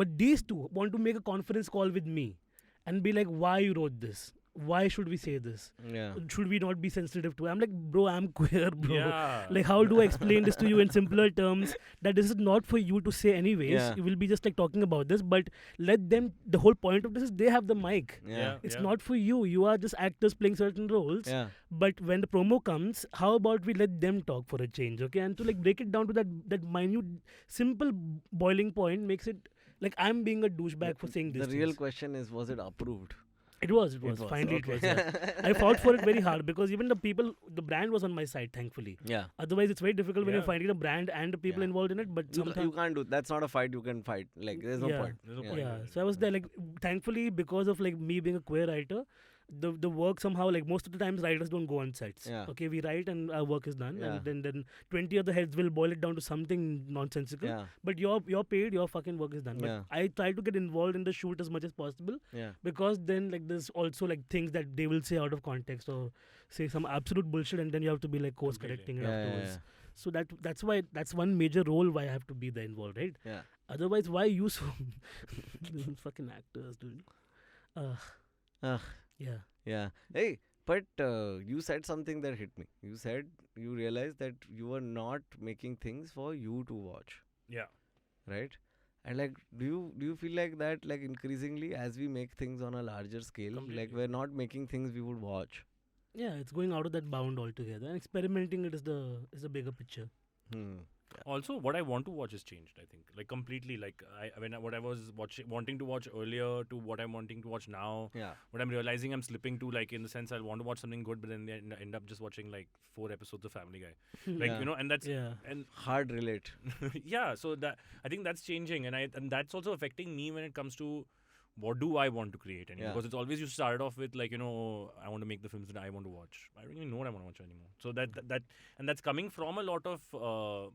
But these two want to make a conference call with me and be like, why you wrote this? why should we say this? Yeah. Should we not be sensitive to it? I'm like, bro, I'm queer, bro. Yeah. Like, how do I explain this to you in simpler terms? That this is not for you to say anyways. Yeah. You will be just like talking about this, but let them. The whole point of this is they have the mic. Yeah. It's not for you. You are just actors playing certain roles. Yeah. But when the promo comes, how about we let them talk for a change, okay? And to like break it down to that minute, simple boiling point makes it like I'm being a douchebag for saying this. The real question is, was it approved? It was. Finally, okay. it was. Yeah. I fought for it very hard because even the brand was on my side, thankfully. Yeah. Otherwise, it's very difficult when you're Yeah. fighting a brand and the people Yeah. involved in it. But You sometimes, can't do. That's not a fight you can fight. Like there's no Yeah. point. There's no Yeah. point. yeah. So I was there, like, thankfully, because of like me being a queer writer, the work somehow, like, most of the times writers don't go on sets. Yeah. Okay, we write and our work is done, Yeah. and then 20 other heads will boil it down to something nonsensical. Yeah. But you're paid, your fucking work is done. But Yeah. I try to get involved in the shoot as much as possible Yeah. because then like there's also like things that they will say out of context or say some absolute bullshit, and then you have to be like course correcting it Yeah. afterwards. So that's why that's one major role why I have to be there involved, right? Yeah. Otherwise, why you so fucking actors, dude? Ugh. Yeah. Yeah. Hey, but you said something that hit me. You said you realized that you were not making things for you to watch, Yeah. right? And like, do you feel like that, like increasingly as we make things on a larger scale, like Completely. we're not making things we would watch? Yeah, it's going out of that bound altogether, and experimenting it is the bigger picture. Hmm. Also, what I want to watch has changed. I think, like, completely. Like, what I was wanting to watch earlier to what I'm wanting to watch now. Yeah. What I'm realizing I'm slipping to, like, in the sense I want to watch something good, but then they end up just watching like 4 episodes of Family Guy. Like, Yeah. you know, and that's Yeah. and Hard relate. yeah. So that I think that's changing, and that's also affecting me when it comes to what do I want to create anymore? Yeah. Because it's always you started off with like, you know, I want to make the films that I want to watch. I don't even know what I want to watch anymore. So that's coming from a lot of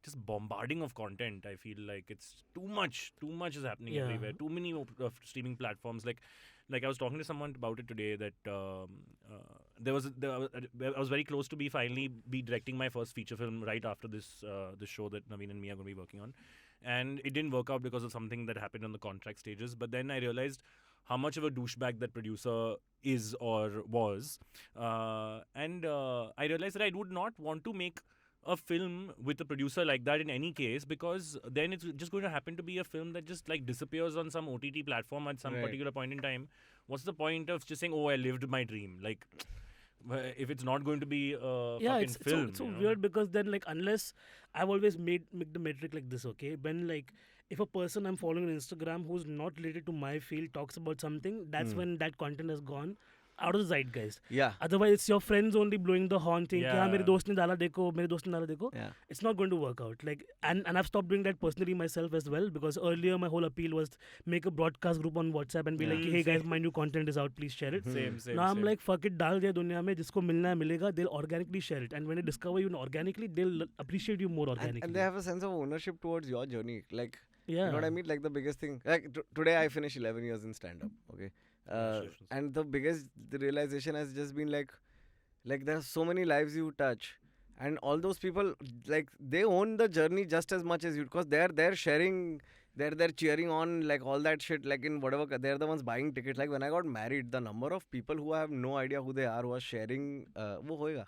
just bombarding of content. I feel like it's too much is happening Yeah. everywhere. Too many of streaming platforms. Like I was talking to someone about it today that I was very close to finally be directing my first feature film right after this show that Navin and me are going to be working on. And it didn't work out because of something that happened on the contract stages. But then I realized how much of a douchebag that producer is or was. And I realized that I would not want to make a film with a producer like that in any case, because then it's just going to happen to be a film that just like disappears on some OTT platform at some Right. particular point in time. What's the point of just saying, oh, I lived my dream? Like, if it's not going to be a Yeah, fucking it's film. so you know? weird because then, like, unless I've always make the metric like this, okay? When, like, if a person I'm following on Instagram who's not related to my field talks about something, that's when that content has gone out of the zeitgeist. Yeah. Otherwise, it's your friends only blowing the horn saying, Yeah. "Yeah, mere dost ne dala dekho, mere dost ne dala dekho." Yeah. It's not going to work out. Like, and I've stopped doing that personally myself as well, because earlier my whole appeal was make a broadcast group on WhatsApp and be like, Yeah. "Hey guys, my new content is out, please share it." Same. Now I'm like, fuck it, डाल दिया दुनिया में, जिसको मिलना है मिलेगा. They'll organically share it, and when they discover you organically, they'll appreciate you more organically. And they have a sense of ownership towards your journey. Like, yeah. you know what I mean? Like the biggest thing. Like today I finished 11 years in stand-up. Okay. Congratulations. And the realization has just been like there are so many lives you touch, and all those people, like, they own the journey just as much as you, because they're sharing, they're cheering on, like, all that shit, like, in whatever, they're the ones buying tickets. Like when I got married, the number of people who have no idea who they are who are sharing, wo hoega.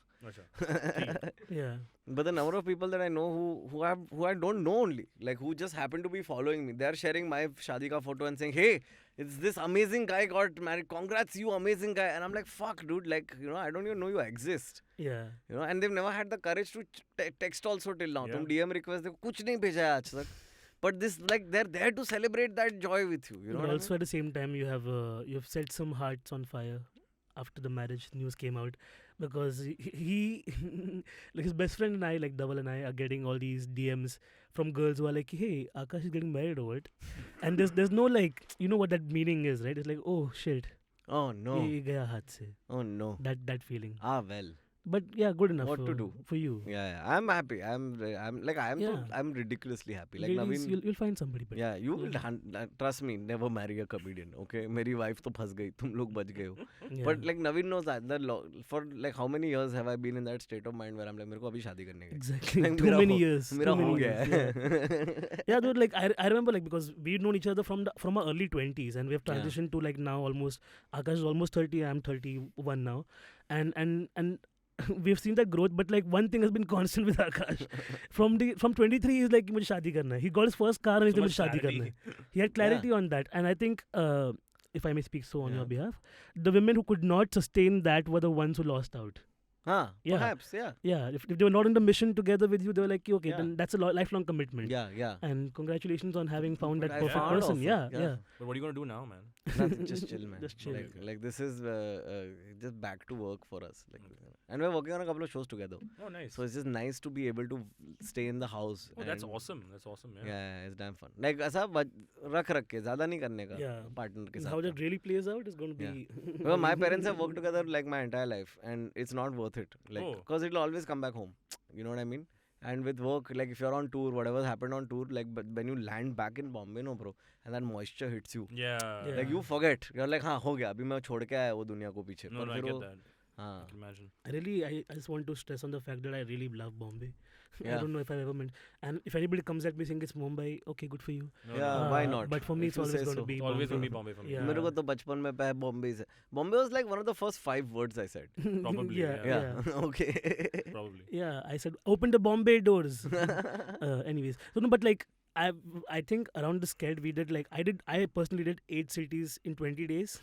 Yeah. But the number of people that I know who I don't know only, like, who just happen to be following me, they're sharing my shadi ka photo and saying, "Hey, it's this amazing guy got married. Congrats, you amazing guy." And I'm like, "Fuck, dude! Like, you know, I don't even know you exist." Yeah. You know, and they've never had the courage to text also till now. Yeah. तुम DM request देखो, कुछ नहीं भेजा है आज तक. But this, like, they're there to celebrate that joy with you. You know But what I also at the same time, you've set some hearts on fire after the marriage news came out, because he like his best friend and I, like Dhaval and I, are getting all these DMs from girls who are like, "Hey, Aakash is getting married over it," and there's no, like, you know what that meaning is, right? It's like, oh shit, mean? Oh no! ye gaya haath se. Oh no! That feeling. Ah well. But yeah, good enough What to do? for you. Yeah, I'm happy. Yeah. I'm ridiculously happy. Like Ladies, Naveen, you'll find somebody better. yeah, you will Yeah. trust me. Never marry a comedian. Okay, मेरी wife तो फंस गई. तुम लोग बच गए हो. Yeah. But like Naveen knows that for like how many years have I been in that state of mind where I'm like मेरे को अभी शादी करने का है. Exactly. Like, Too मेरा many हो- years. मेरा Too हो many गया years. है. Yeah, dude, like I remember like because we'd known each other from our early 20s and we have Yeah. transitioned to like now almost Aakash is almost 30, I'm 31 now. And we've seen that growth, but like one thing has been constant with Aakash. From 23 he's like मुझे शादी करना है. He got his first car and he's So like much मुझे शादी करना है. He had clarity on that, and I think if I may speak so on your Yeah. behalf, the women who could not sustain that were the ones who lost out. Huh, Yeah. perhaps, yeah. Yeah, if they were not on the mission together with you, they were like, okay, Yeah. then that's a lifelong commitment. Yeah. And congratulations on having found But that I perfect found person. also, Yeah, yeah. yeah. But what are you gonna do now, man? Nothing, just chill, man. Just chill. Like this is just back to work for us. Like, and we're working on a couple of shows together. Oh, nice. So it's just nice to be able to stay in the house. Oh, that's and- awesome. That's awesome. Yeah. Yeah, it's damn fun. Like ऐसा रख के ज़्यादा नहीं करने का Yeah. partner के How साथ. that really plays out is going to be. Well, my parents have worked together like my entire life, and it's not worth it. Like, Oh. because it'll always come back home. You know what I mean? And with work, like if you're on tour, whatever happened on tour, like but when you land back in Bombay, no bro, and that moisture hits you, Yeah. Yeah. like you forget. You're like, हाँ हो गया, अभी मैं छोड़ के आया वो दुनिया को पीछे. No, पर no, I फिर get वो- that. I हाँ, can imagine. I just want to stress on the fact that I really love Bombay. I Yeah. don't know if I've ever meant. And if anybody comes at me saying it's Mumbai, okay, good for you. No, Yeah, no. why not? But for me, If it's you always say going to so. be It's always gonna be Bombay. Bombay for me. Yeah. मेरे को तो बचपन में पे Bombay से. Bombay was like one of the first 5 words I said. Probably, yeah, yeah. yeah. Okay. Probably. Yeah, I said open the Bombay doors. Anyways, so no, but like I think around this sked we did like I personally did 8 cities in 20 days,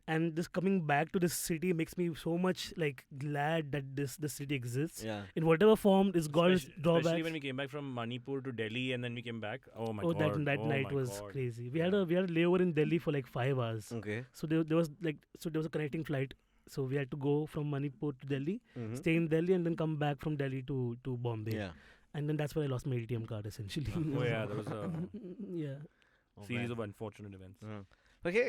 and this coming back to this city makes me so much like glad that this city exists Yeah. in whatever form. It's got its Especially drawbacks. when we came back from Manipur to Delhi and then we came back. Oh my Oh, god. that Oh night my was God. crazy. We had a layover in Delhi for like 5 hours. Okay. So there was a connecting flight. So we had to go from Manipur to Delhi, Mhm. stay in Delhi, and then come back from Delhi to Bombay. Yeah. And then that's where I lost my ATM card essentially. Oh yeah, there was a Yeah. Oh, series man. of unfortunate events. Okay,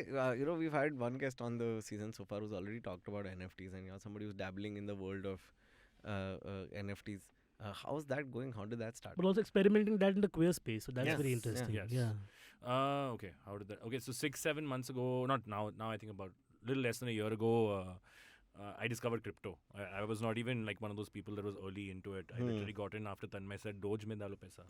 we've had one guest on the season so far who's already talked about NFTs, and you're somebody who's dabbling in the world of NFTs. How's that going? How did that start? But also experimenting that in the queer space. So that's Yes, very yeah. interesting. Yes. Yeah. Okay, how did that? Okay, so 6-7 months ago, not now. Now I think about a little less than a year ago, I discovered crypto. I was not even like one of those people that was early into it. I literally got in after Tanmay said, "Doge mein dalo paisa."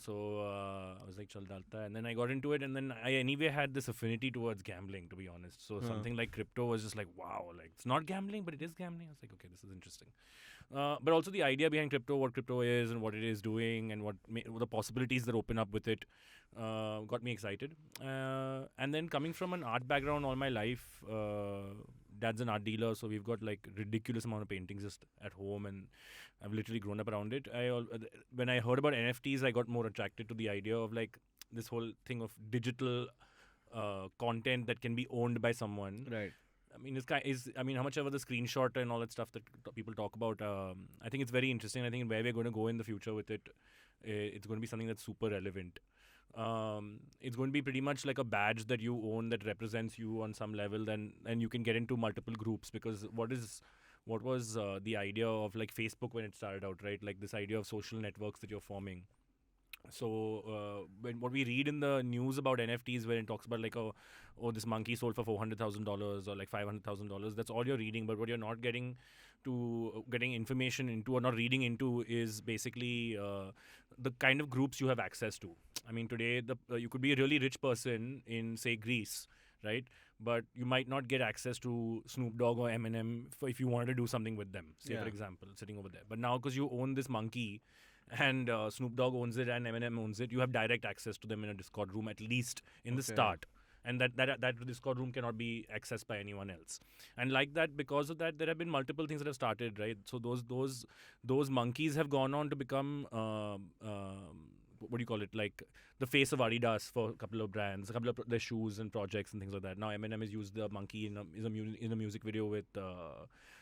So I was like, "Chal dalta hai." And then I got into it, and then I anyway had this affinity towards gambling, to be honest. So something like crypto was just like, wow, like it's not gambling, but it is gambling. I was like, okay, this is interesting. But also the idea behind crypto, what crypto is and what it is doing and what the possibilities that open up with it got me excited. And then coming from an art background all my life, dad's an art dealer, so we've got like ridiculous amount of paintings just at home, and I've literally grown up around it. When I heard about NFTs, I got more attracted to the idea of like this whole thing of digital content that can be owned by someone. Right. I mean, how much ever the screenshot and all that stuff that people talk about, I think it's very interesting. I think where we're going to go in the future with it, it's going to be something that's super relevant. It's going to be pretty much like a badge that you own that represents you on some level, and you can get into multiple groups, because what was the idea of like Facebook when it started out, right? Like this idea of social networks that you're forming. So what we read in the news about NFTs, where it talks about like, oh this monkey sold for $400,000 or like $500,000, that's all you're reading. But what you're not getting information into or not reading into is basically the kind of groups you have access to. I mean, today you could be a really rich person in, say, Greece, right? But you might not get access to Snoop Dogg or Eminem if you wanted to do something with them, say, for example, sitting over there. But now, because you own this monkey, and Snoop Dogg owns it and Eminem owns it, you have direct access to them in a Discord room, at least in the start. And that Discord room cannot be accessed by anyone else. And like that, because of that, there have been multiple things that have started, right? So those monkeys have gone on to become what do you call it? Like the face of Adidas for a couple of brands, a couple of their shoes and projects and things like that. Now Eminem has used the monkey in a music video with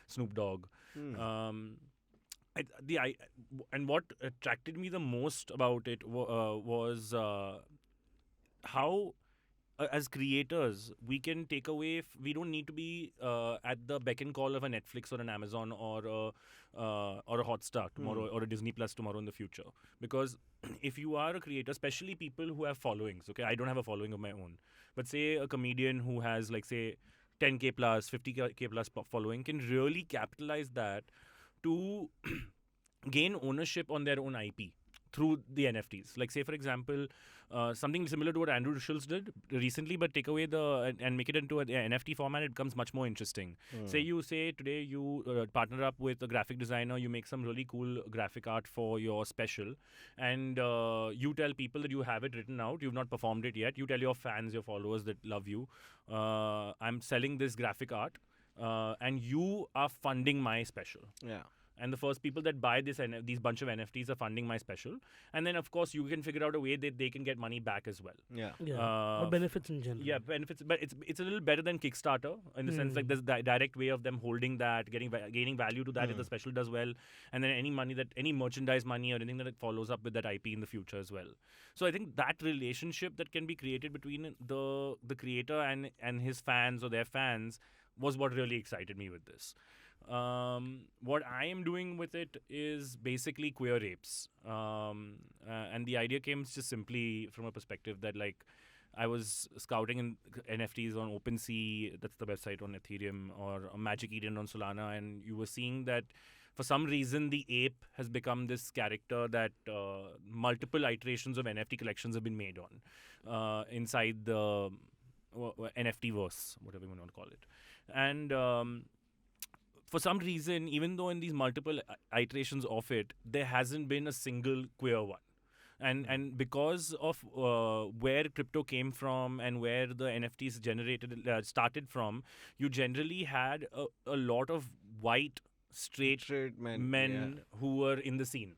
Snoop Dogg. And what attracted me the most about it was how as creators, we can take away. We don't need to be at the beck and call of a Netflix or an Amazon or a Hotstar tomorrow or a Disney Plus tomorrow in the future. Because if you are a creator, especially people who have followings, okay, I don't have a following of my own, but say a comedian who has like say 10K plus, 50K plus following can really capitalize that to gain ownership on their own IP through the NFTs. Like say for example, something similar to what Andrew Schultz did recently, but take away and make it into an NFT format, it becomes much more interesting. Say today you partner up with a graphic designer, you make some really cool graphic art for your special, and you tell people that you have it written out, you've not performed it yet, you tell your fans, your followers that love you, I'm selling this graphic art, and you are funding my special. Yeah. And the first people that buy these bunch of NFTs are funding my special. And then, of course, you can figure out a way that they can get money back as well. Yeah. Or benefits in general. Yeah, benefits. But it's a little better than Kickstarter in the sense like there's a direct way of them holding that, gaining value to that if the special does well. And then any merchandise money or anything that it follows up with that IP in the future as well. So I think that relationship that can be created between the creator and his fans or their fans was what really excited me with this. What I am doing with it is basically queer rapes. And the idea came just simply from a perspective that like I was scouting in NFTs on OpenSea, that's the website on Ethereum, or Magic Eden on Solana, and you were seeing that for some reason the ape has become this character that multiple iterations of NFT collections have been made on inside the NFT verse, whatever you want to call it. And for some reason, even though in these multiple iterations of it, there hasn't been a single queer one. And because of where crypto came from and where the NFTs started from, you generally had a lot of white, straight men who were in the scene.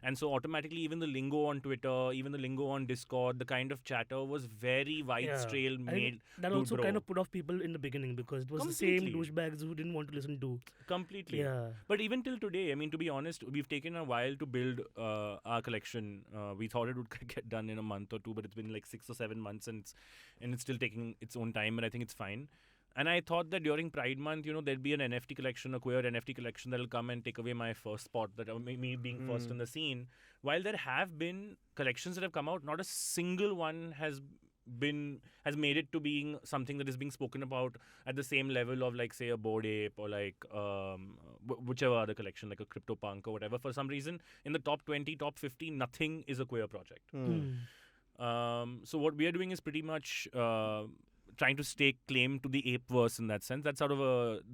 And so automatically, even the lingo on Twitter, even the lingo on Discord, the kind of chatter was very white, straight, male. That also kind of put off people in the beginning because it was the same douchebags who didn't want to listen to. Completely. Yeah. But even till today, I mean, to be honest, we've taken a while to build our collection. We thought it would get done in a month or two, but it's been like 6 or 7 months, and it's still taking its own time, and I think it's fine. And I thought that during Pride Month, there'd be an NFT collection, a queer NFT collection that'll come and take away my first spot, that me being first in the scene. While there have been collections that have come out, not a single one has made it to being something that is being spoken about at the same level of like say a Bored Ape or like whichever other collection, like a CryptoPunk or whatever. For some reason, in the top 20, top 50, nothing is a queer project. So what we are doing is pretty much trying to stake claim to the ape verse in that sense. That's sort of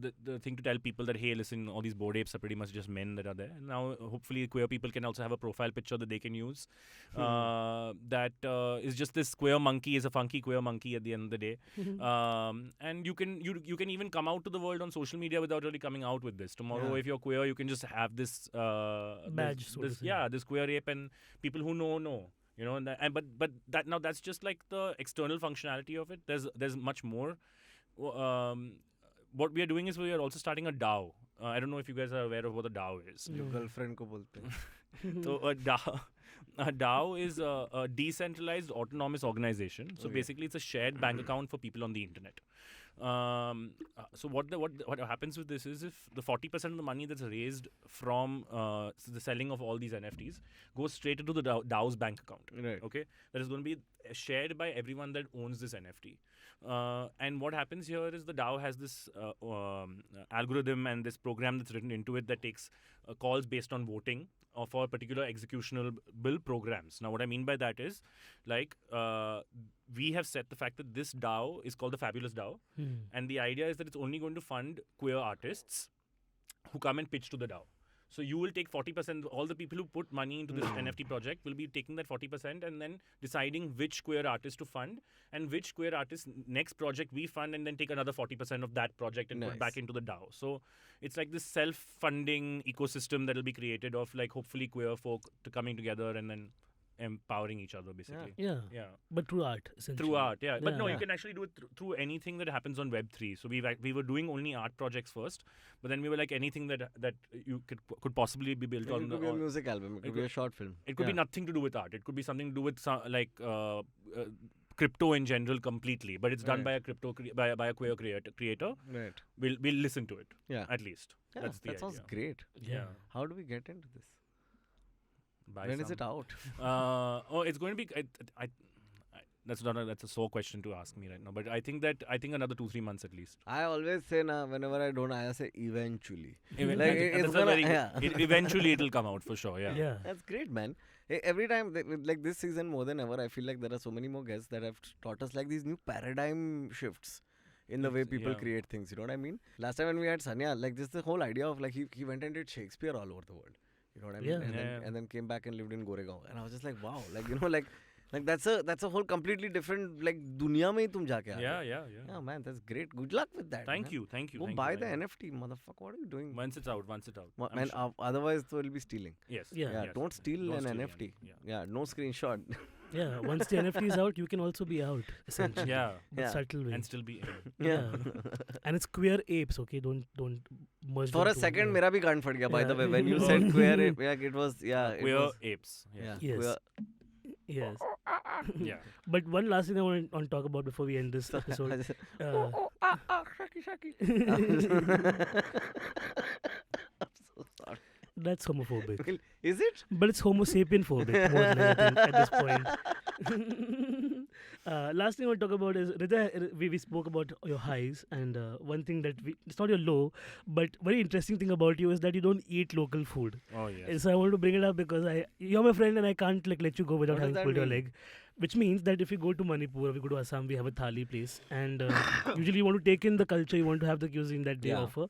the thing to tell people that, hey, listen, all these Bored Apes are pretty much just men that are there. Now, hopefully, queer people can also have a profile picture that they can use. That is just this queer monkey is a funky queer monkey at the end of the day. And you can even come out to the world on social media without really coming out with this. Tomorrow, if you're queer, you can just have this badge. This queer ape, and people who know. But that's just like the external functionality of it. There's much more. What we are doing is we are also starting a DAO. I don't know if you guys are aware of what a DAO is. Your girlfriend ko bolte hain. So a DAO is a decentralized autonomous organization. So basically, it's a shared bank account for people on the internet. So what happens with this is if the 40% of the money that's raised from the selling of all these NFTs goes straight into the DAO's bank account. Right. Okay, that is going to be shared by everyone that owns this NFT. And what happens here is the DAO has this algorithm and this program that's written into it that takes calls based on voting for particular executional bill programs. Now, what I mean by that is, like, we have set the fact that this DAO is called the Fabulous DAO, and the idea is that it's only going to fund queer artists who come and pitch to the DAO. So you will take 40%, all the people who put money into this NFT project will be taking that 40% and then deciding which queer artist to fund and which queer artist next project we fund, and then take another 40% of that project and put back into the DAO. So it's like this self-funding ecosystem that will be created of like hopefully queer folk coming together and then empowering each other basically. Yeah. But through art, essentially. Through art, yeah. But no, you can actually do it through anything that happens on Web3. So we were doing only art projects first, but then we were like anything that you could possibly be built on. It could be a music album. It could be a short film. It could be nothing to do with art. It could be something to do with crypto in general completely, but it's done Right. by a crypto by a queer creator. Right. We'll listen to it Yeah. at least. Yeah, That's the that sounds idea. great. Yeah. How do we get into this? Buy When is some. it out? It's going to be. That's a sore question to ask me right now. But I think another 2-3 months at least. I always say now, whenever I don't, I say eventually. Even- Like, and it's that's a gonna- very yeah. eventually it'll come out for sure. Yeah. Yeah. That's great, man. Every time, like this season more than ever, I feel like there are so many more guests that have taught us like these new paradigm shifts in the way people Yeah. create things. You know what I mean? Last time when we had Sanya, like this, the whole idea of like he went and did Shakespeare all over the world. You know what I mean? Yeah. And, Yeah. and then came back and lived in Goregaon, and I was just like, wow, like you know, like that's a whole completely different like dunya mein hi tum jaake aa gaye. Yeah. Yeah, man, that's great. Good luck with that. Thank man. you. Go thank buy you the very much. NFT, motherfucker. What are you doing? Once it's out. I'm Man, sure. otherwise we'll be stealing. Yes. Yeah. Yeah, yes, don't steal Don't an steal NFT. Yeah. Yeah, no screenshot. Yeah. Once the NFT is out, you can also be out. Essentially. Yeah. In Yeah. subtle way. And still be in. Yeah. And it's queer apes. Okay. Don't merge. For them a two. second, Yeah. mera bhi kaan phat gaya. By the Yeah. way, when you said queer, it was it Queer was, apes. yeah, Yes. queer. Yes. Yeah. But one last thing I want to talk about before we end this episode. Shaki. That's homophobic. Is it? But it's Homo sapien phobic more than anything at this point. Last thing I want to talk about is Hridaye, we spoke about your highs, and one thing that it's not your low, but very interesting thing about you is that you don't eat local food. Oh yes. So I want to bring it up because you're my friend and I can't like let you go without What having does that pulled your mean? leg. Which means that if we go to Manipur or we go to Assam, we have a thali place, and usually you want to take in the culture, you want to have the cuisine that they Yeah. offer.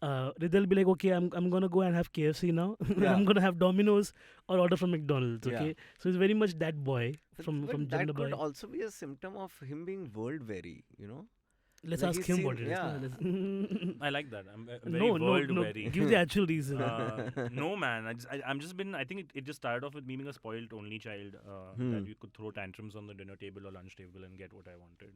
Hridaye will be like, okay, I'm gonna go and have KFC now. Yeah. I'm gonna have Domino's or order from McDonald's. Yeah. Okay, so it's very much that boy from But Jamna that could boy. also be a symptom of him being world weary, you know? Let's like ask he's him seen- what it is. yeah. Let's- I like that. I'm very no, world no. weary. Give the actual reason. No man, I'm just been. I think it just started off with me being a spoiled only child that you could throw tantrums on the dinner table or lunch table and get what I wanted.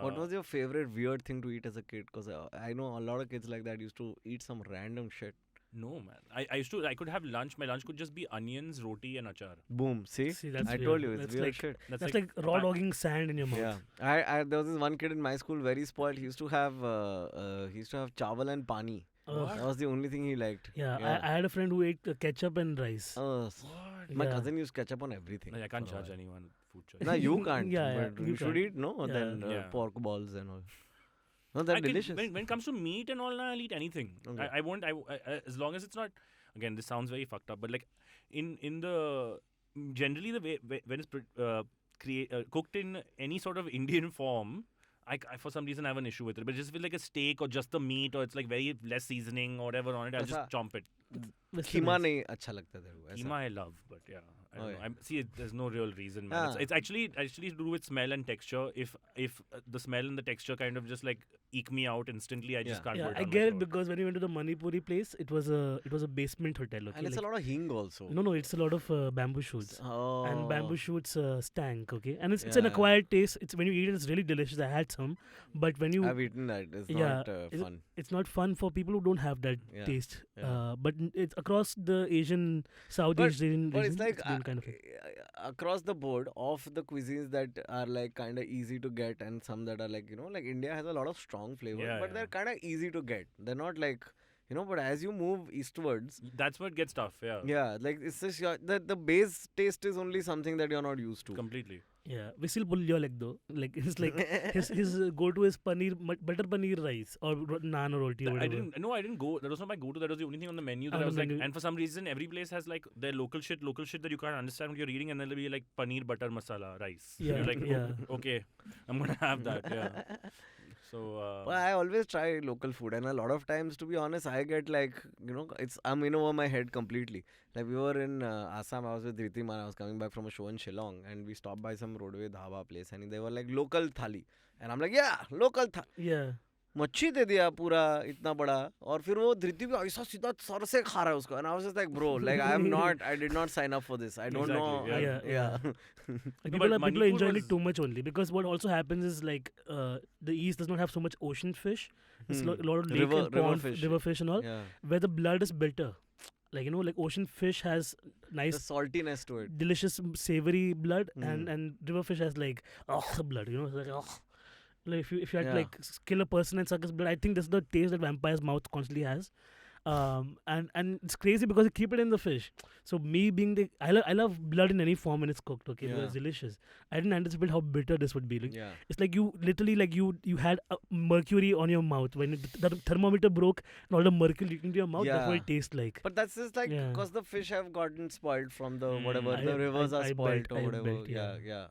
What was your favorite weird thing to eat as a kid? Because I know a lot of kids like that used to eat some random shit. No man, I could have lunch. My lunch could just be onions, roti, and achar. Boom. See? See, that's I weird. told you, it's That's weird like, shit. That's like raw dogging sand in your mouth. Yeah. There was this one kid in my school, very spoiled. He used to have chawal and pani. Ugh. That was the only thing he liked. Yeah, I had a friend who ate ketchup and rice. My Yeah. cousin used ketchup on everything. Like, I can't for a judge while. anyone food choice. No, you can't. Yeah, but you you should can't. eat, no? Yeah. Then Yeah. pork balls and all. No, they're delicious. When it comes to meat and all, I'll eat anything. Okay. I won't. As long as it's not. Again, this sounds very fucked up, but like in the generally the way when it's cooked in any sort of Indian form, I for some reason I have an issue with it. But just with like a steak or just the meat or it's like very less seasoning or whatever on it, I'll Aisa- just chomp it. Western Keema rice. nahi acha lagta teरे को, ऐसा. Keema I love, but yeah. I don't Oh, know. yeah. See, there's no real reason, man. Ah. It's actually to do with smell and texture. If the smell and the texture kind of just like eke me out instantly, I just Yeah. can't. Yeah, put it I on my get it throat. because when we went to the Manipuri place, it was a basement hotel. Okay, And it's a like- lot of hing also. no, it's a lot of bamboo shoots. Oh. And bamboo shoots stank, okay? And it's an Yeah. acquired taste. It's when you eat it, it's really delicious. I had some. But when you I've eaten that. It's Yeah, not is it- fun. it's not fun for people who don't have that Yeah, taste. yeah. But it's across the Asian, South But- Asian But region, it's like been kind of across the board of the cuisines that are like kind of easy to get and some that are like, you know, like India has a lot of strong flavors, Yeah, but yeah. they're kind of easy to get. They're not like, you know, but as you move eastwards, That's what gets tough. Yeah. yeah, like it's just the base taste is only something that you're not used to. Completely. Yeah, we still pull your leg though. Like it's like his go to is paneer butter paneer rice or naan or roti or I whatever. didn't go. That was not my go-to. That was the only thing on the menu that On I the was like. menu. And for some reason, every place has like their local shit that you can't understand what you're eating, and then there'll be like paneer butter masala rice. Yeah, You're like, yeah. okay, I'm gonna have that. Yeah. So. But I always try local food, and a lot of times, to be honest, I get like, you know, I'm in over my head completely. Like we were in Assam, I was with Ritima, I was coming back from a show in Shillong, and we stopped by some roadway dhaba place, and they were like local thali, and I'm like, yeah, local thali. Yeah. मच्छी दे दिया पूरा इतना बड़ा और फिर वो धृति भी ऐसा सीधा सर से खा रहा है उसको and I was just like bro like I did not sign up for this I don't know Exactly, yeah. but Like, people are Manipur enjoying was- it too much only because what also happens is like the east does not have so much ocean fish. It's a lot of lake River and pond, fish. river fish and all, yeah where the blood is bitter. Like like ocean fish has The nice, saltiness to it. delicious, savory blood, Mm. and river fish has like blood. It's like like if you had Yeah. to like kill a person and suck his blood, I think this is the taste that vampire's mouth constantly has. And it's crazy because they keep it in the fish. So me being I love blood in any form when it's cooked. Okay, because Yeah. it's delicious. I didn't anticipate how bitter this would be. Like, Yeah. it's like you literally like you had mercury on your mouth when the thermometer broke and all the mercury leaked into your mouth. That's what Yeah. it tastes like. But that's just like Yeah. because the fish have gotten spoiled from the Mm. whatever, the rivers are I spoiled bet, or I whatever. bet, yeah, yeah.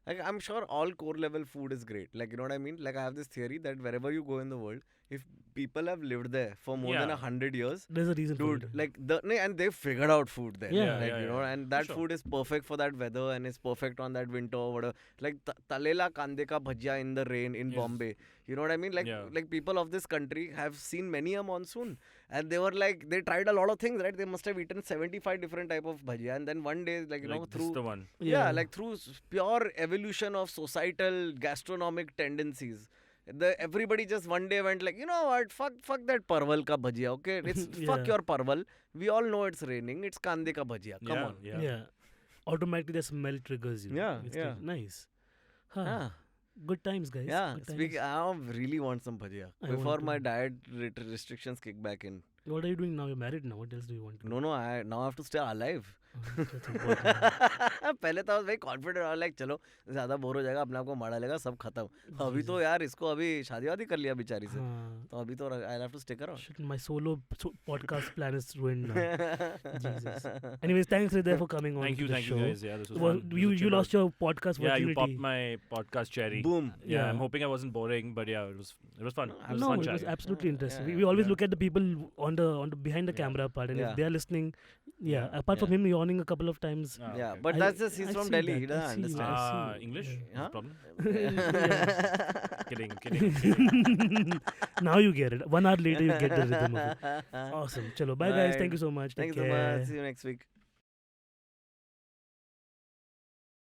Like I'm sure all core level food is great. Like you know what I mean? Like I have this theory that wherever you go in the world, if people have lived there for more than Yeah. 100 years, There's a reason for dude, it. like and they've figured out food there. Yeah. Like Yeah, you know, yeah. and For that sure. food is perfect for that weather and it's perfect on that winter or whatever. Like talela kande ka bhajia in the rain in Yes. Bombay. You know what I mean? Like Yeah. like people of this country have seen many a monsoon, and they were like they tried a lot of things, right? They must have eaten 75 different type of bhajia, and then one day like you know Like, this through is the one. yeah, like through pure evolution of societal gastronomic tendencies. Everybody just one day went like, you know what, fuck that parval ka bhajia, okay? It's fuck Yeah. your parval. We all know it's raining. It's kande ka bhajia. Come on. Yeah. Automatically the smell triggers you. Yeah, It's yeah. like, nice. Huh. Yeah. Good times, guys. Yeah. Good times. Speaking, I really want some bhajia I before want my to. diet restrictions kick back in. What are you doing now? You're married now. What else do you want to do? No, I now have to stay alive. That's important. पहले तो I was very confident. I was like चलो ज़्यादा bore हो जाएगा, अपने आप को मारा लेगा, सब खत्म. अभी तो यार इसको अभी शादी वादी कर लिया बेचारी से. हाँ. तो अभी तो I'll have to stick around. Shit, my solo podcast plan is ruined now. Jesus. Anyways, thanks Hridaye for coming on. Thank to you, the thank show. you guys. Yeah, this was Well, fun. This you was chill lost out. your podcast Yeah, virginity. you popped my podcast cherry. Boom. Yeah, I'm Yeah. hoping I wasn't boring, but yeah, it was fun. It was No, fun it was chatting. absolutely Yeah, interesting. yeah, We always yeah. look at the people on the behind the Yeah. camera part, and Yeah. if they are listening, yeah. Yeah. Apart from Yeah. him yawning a couple of times, Ah, Yeah, okay. but that's just he's I from see Delhi. that, He doesn't I see, understand. I see. English? Yeah. Huh? Problem? Yeah. Kidding. Now you get it. 1 hour later, you get the rhythm of it. Awesome. Chalo, bye guys. Right. Thank you so much. Take Thanks so care. much. See you next week.